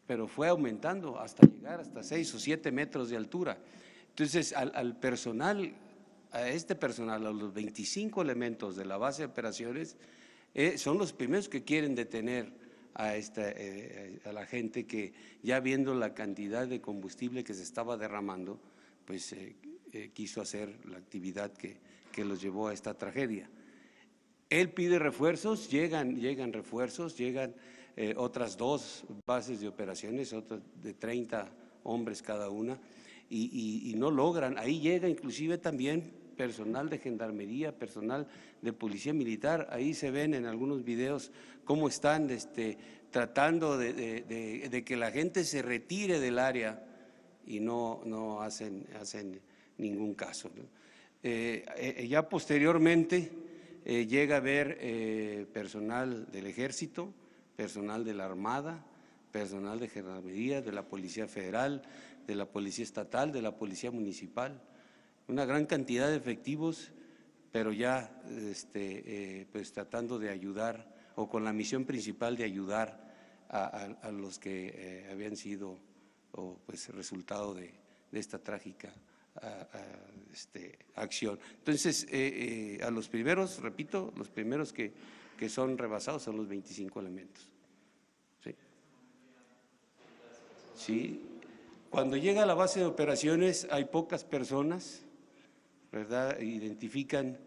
pero fue aumentando hasta llegar hasta 6 o 7 metros de altura. Entonces, al personal, a los 25 elementos de la base de operaciones, son los primeros que quieren detener a la gente que, ya viendo la cantidad de combustible que se estaba derramando, pues quiso hacer la actividad que los llevó a esta tragedia. Él pide refuerzos, llegan refuerzos, llegan otras 2 bases de operaciones, otras de 30 hombres cada una, y no logran. Ahí llega inclusive también personal de gendarmería, personal de policía militar. Ahí se ven en algunos videos cómo están tratando de que la gente se retire del área y no hacen ningún caso, ¿no? Ya posteriormente llega a haber personal del Ejército, personal de la Armada, personal de Gendarmería, de la Policía Federal, de la Policía Estatal, de la Policía Municipal, una gran cantidad de efectivos, pero ya pues tratando de ayudar, o con la misión principal de ayudar a los que habían sido pues resultado de esta trágica acción. Entonces, a los primeros, repito, los primeros que son rebasados son los 25 elementos. Sí. Cuando llega a la base de operaciones hay pocas personas, ¿verdad? Identifican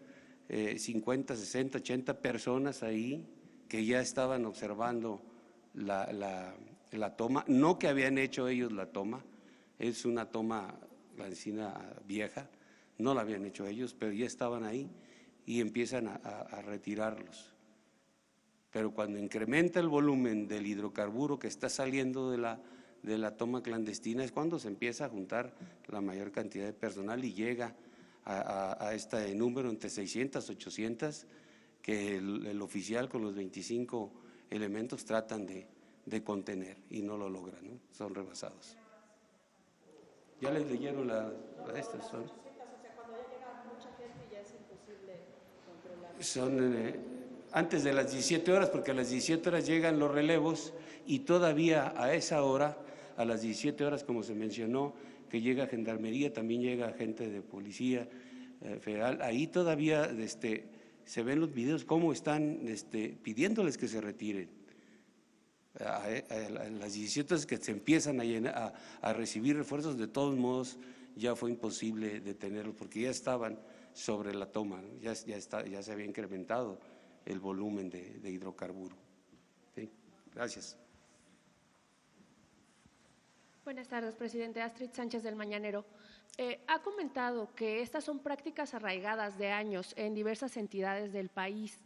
50, 60, 80 personas ahí que ya estaban observando la toma, no que habían hecho ellos la toma, es una toma clandestina vieja, no la habían hecho ellos, pero ya estaban ahí y empiezan a retirarlos. Pero cuando incrementa el volumen del hidrocarburo que está saliendo de la toma clandestina es cuando se empieza a juntar la mayor cantidad de personal y llega a este número entre 600, 800, que el oficial con los 25 elementos tratan de contener y no lo logran, ¿no? Son rebasados. Ya les leyeron estas son. Son antes de las 17 horas, porque a las 17 horas llegan los relevos y todavía a esa hora, a las 17 horas, como se mencionó, que llega Gendarmería, también llega gente de Policía Federal, ahí todavía se ven los videos cómo están pidiéndoles que se retiren. A las 17 horas que se empiezan a recibir refuerzos, de todos modos ya fue imposible detenerlos porque ya estaban sobre la toma, ¿no? Ya se había incrementado el volumen de hidrocarburo. ¿Sí? Gracias. Buenas tardes, presidente. Astrid Sánchez del Mañanero. Ha comentado que estas son prácticas arraigadas de años en diversas entidades del país.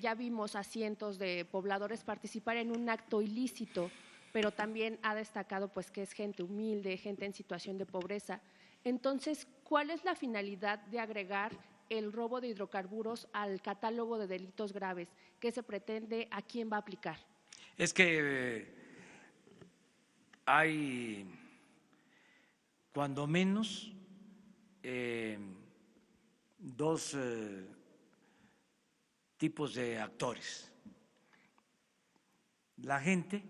Ya vimos a cientos de pobladores participar en un acto ilícito, pero también ha destacado pues que es gente humilde, gente en situación de pobreza. Entonces, ¿cuál es la finalidad de agregar el robo de hidrocarburos al catálogo de delitos graves? ¿Qué se pretende? ¿A quién va a aplicar? Es que hay, cuando menos, 2 tipos de actores. La gente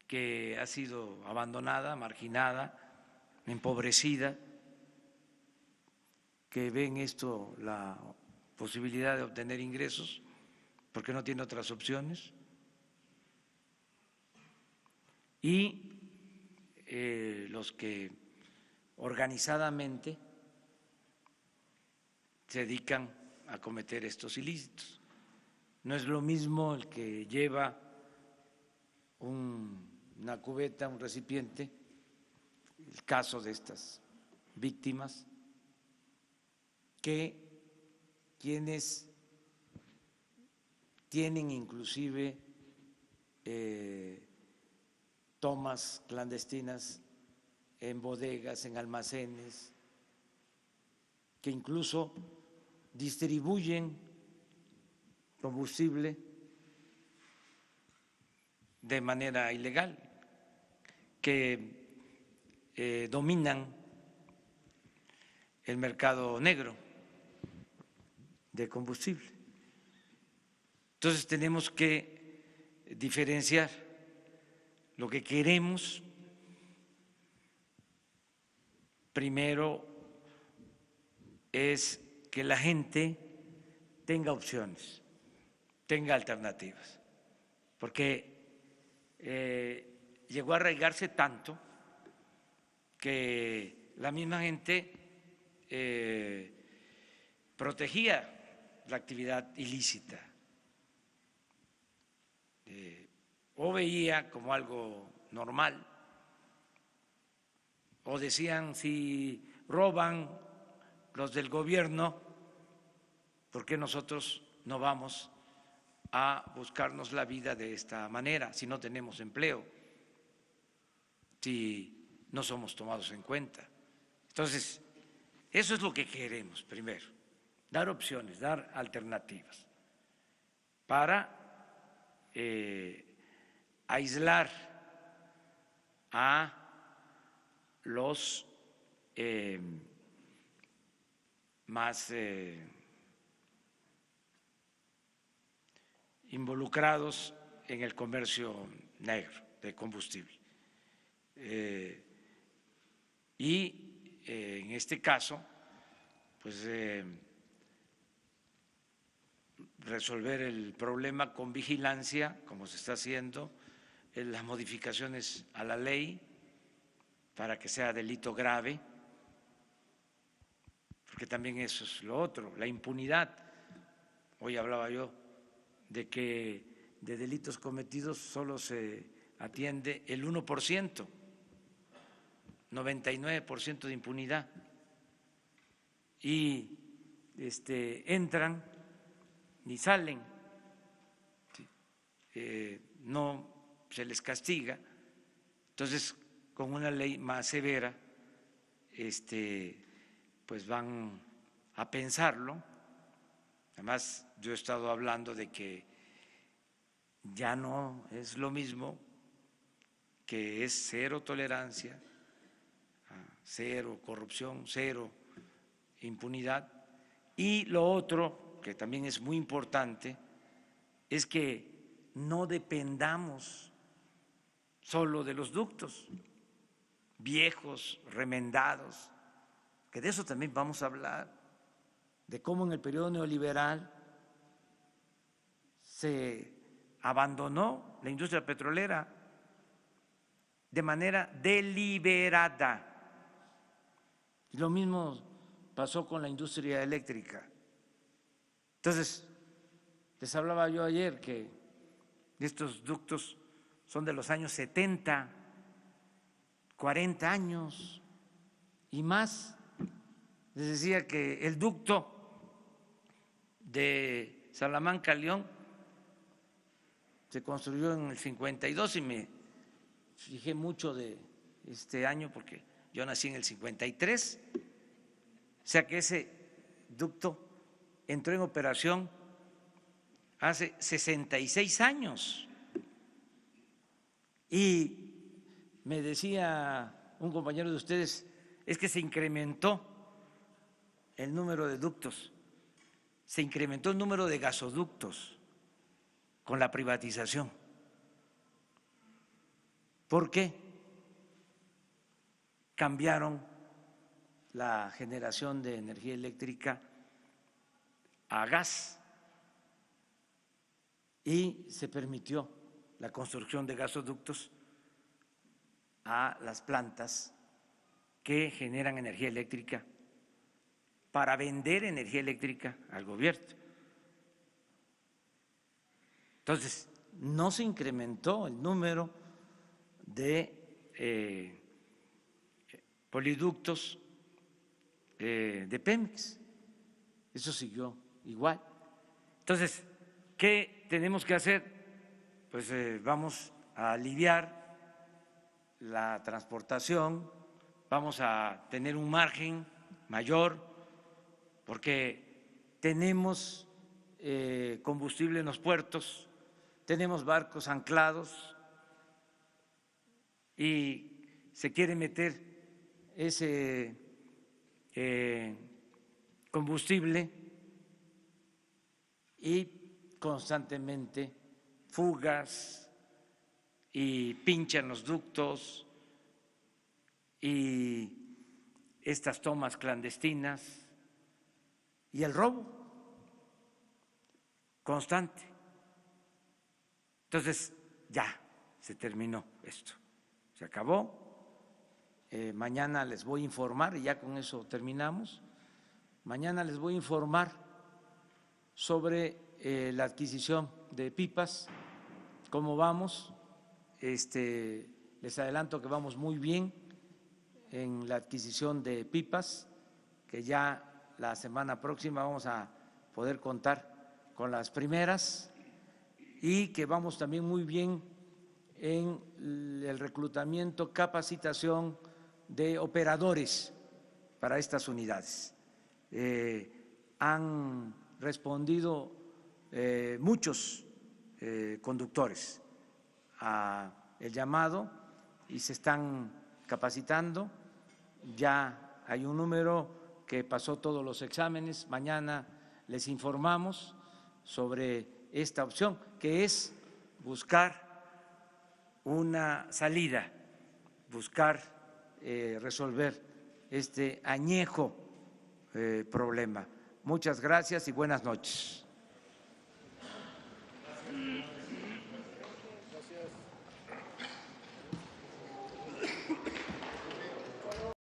que ha sido abandonada, marginada, empobrecida, que ven esto la posibilidad de obtener ingresos porque no tiene otras opciones, y los que organizadamente se dedican a cometer estos ilícitos. No es lo mismo el que lleva una cubeta, un recipiente, el caso de estas víctimas, que quienes tienen inclusive tomas clandestinas en bodegas, en almacenes, que incluso distribuyen combustible de manera ilegal, que dominan el mercado negro de combustible. Entonces tenemos que diferenciar lo que queremos. Primero es que la gente tenga opciones, tenga alternativas, porque llegó a arraigarse tanto que la misma gente protegía la actividad ilícita o veía como algo normal, o decían, si roban los del gobierno, ¿por qué nosotros no vamos a buscarnos la vida de esta manera si no tenemos empleo, si no somos tomados en cuenta? Entonces, eso es lo que queremos primero, dar opciones, dar alternativas para aislar a los más involucrados en el comercio negro de combustible. Y en este caso, pues resolver el problema con vigilancia, como se está haciendo, las modificaciones a la ley para que sea delito grave, porque también eso es lo otro, la impunidad. Hoy hablaba yo de que de delitos cometidos solo se atiende el 1%, 99% de impunidad, y entran y salen, no se les castiga. Entonces, con una ley más severa, pues van a pensarlo. Además, yo he estado hablando de que ya no es lo mismo, que es cero tolerancia, cero corrupción, cero impunidad. Y lo otro, que también es muy importante, es que no dependamos solo de los ductos viejos, remendados, que de eso también vamos a hablar, de cómo en el periodo neoliberal se abandonó la industria petrolera de manera deliberada. Y lo mismo pasó con la industria eléctrica. Entonces, les hablaba yo ayer que estos ductos son de los años 70, 40 años y más. Les decía que el ducto de Salamanca a León se construyó en el 52 y me fijé mucho de este año porque yo nací en el 53, o sea que ese ducto entró en operación hace 66 años. Y me decía un compañero de ustedes, es que se incrementó el número de ductos, se incrementó el número de gasoductos con la privatización. ¿Por qué? Cambiaron la generación de energía eléctrica a gas y se permitió la construcción de gasoductos a las plantas que generan energía eléctrica para vender energía eléctrica al gobierno. Entonces, no se incrementó el número de poliductos de Pemex. Eso siguió igual. Entonces, ¿qué tenemos que hacer? Pues vamos a aliviar la transportación, vamos a tener un margen mayor, porque tenemos combustible en los puertos, tenemos barcos anclados y se quiere meter ese combustible y constantemente fugas y pinchan los ductos y estas tomas clandestinas y el robo constante. Entonces ya se terminó esto, se acabó. Mañana les voy a informar, y ya con eso terminamos. Mañana les voy a informar sobre la adquisición de pipas, cómo vamos. Les adelanto que vamos muy bien en la adquisición de pipas, que ya la semana próxima vamos a poder contar con las primeras, y que vamos también muy bien en el reclutamiento, capacitación de operadores para estas unidades. Han respondido muchos conductores a el llamado y se están capacitando. Ya hay un número que pasó todos los exámenes. Mañana les informamos sobre esta opción, que es buscar una salida, buscar resolver este añejo problema. Muchas gracias y buenas noches.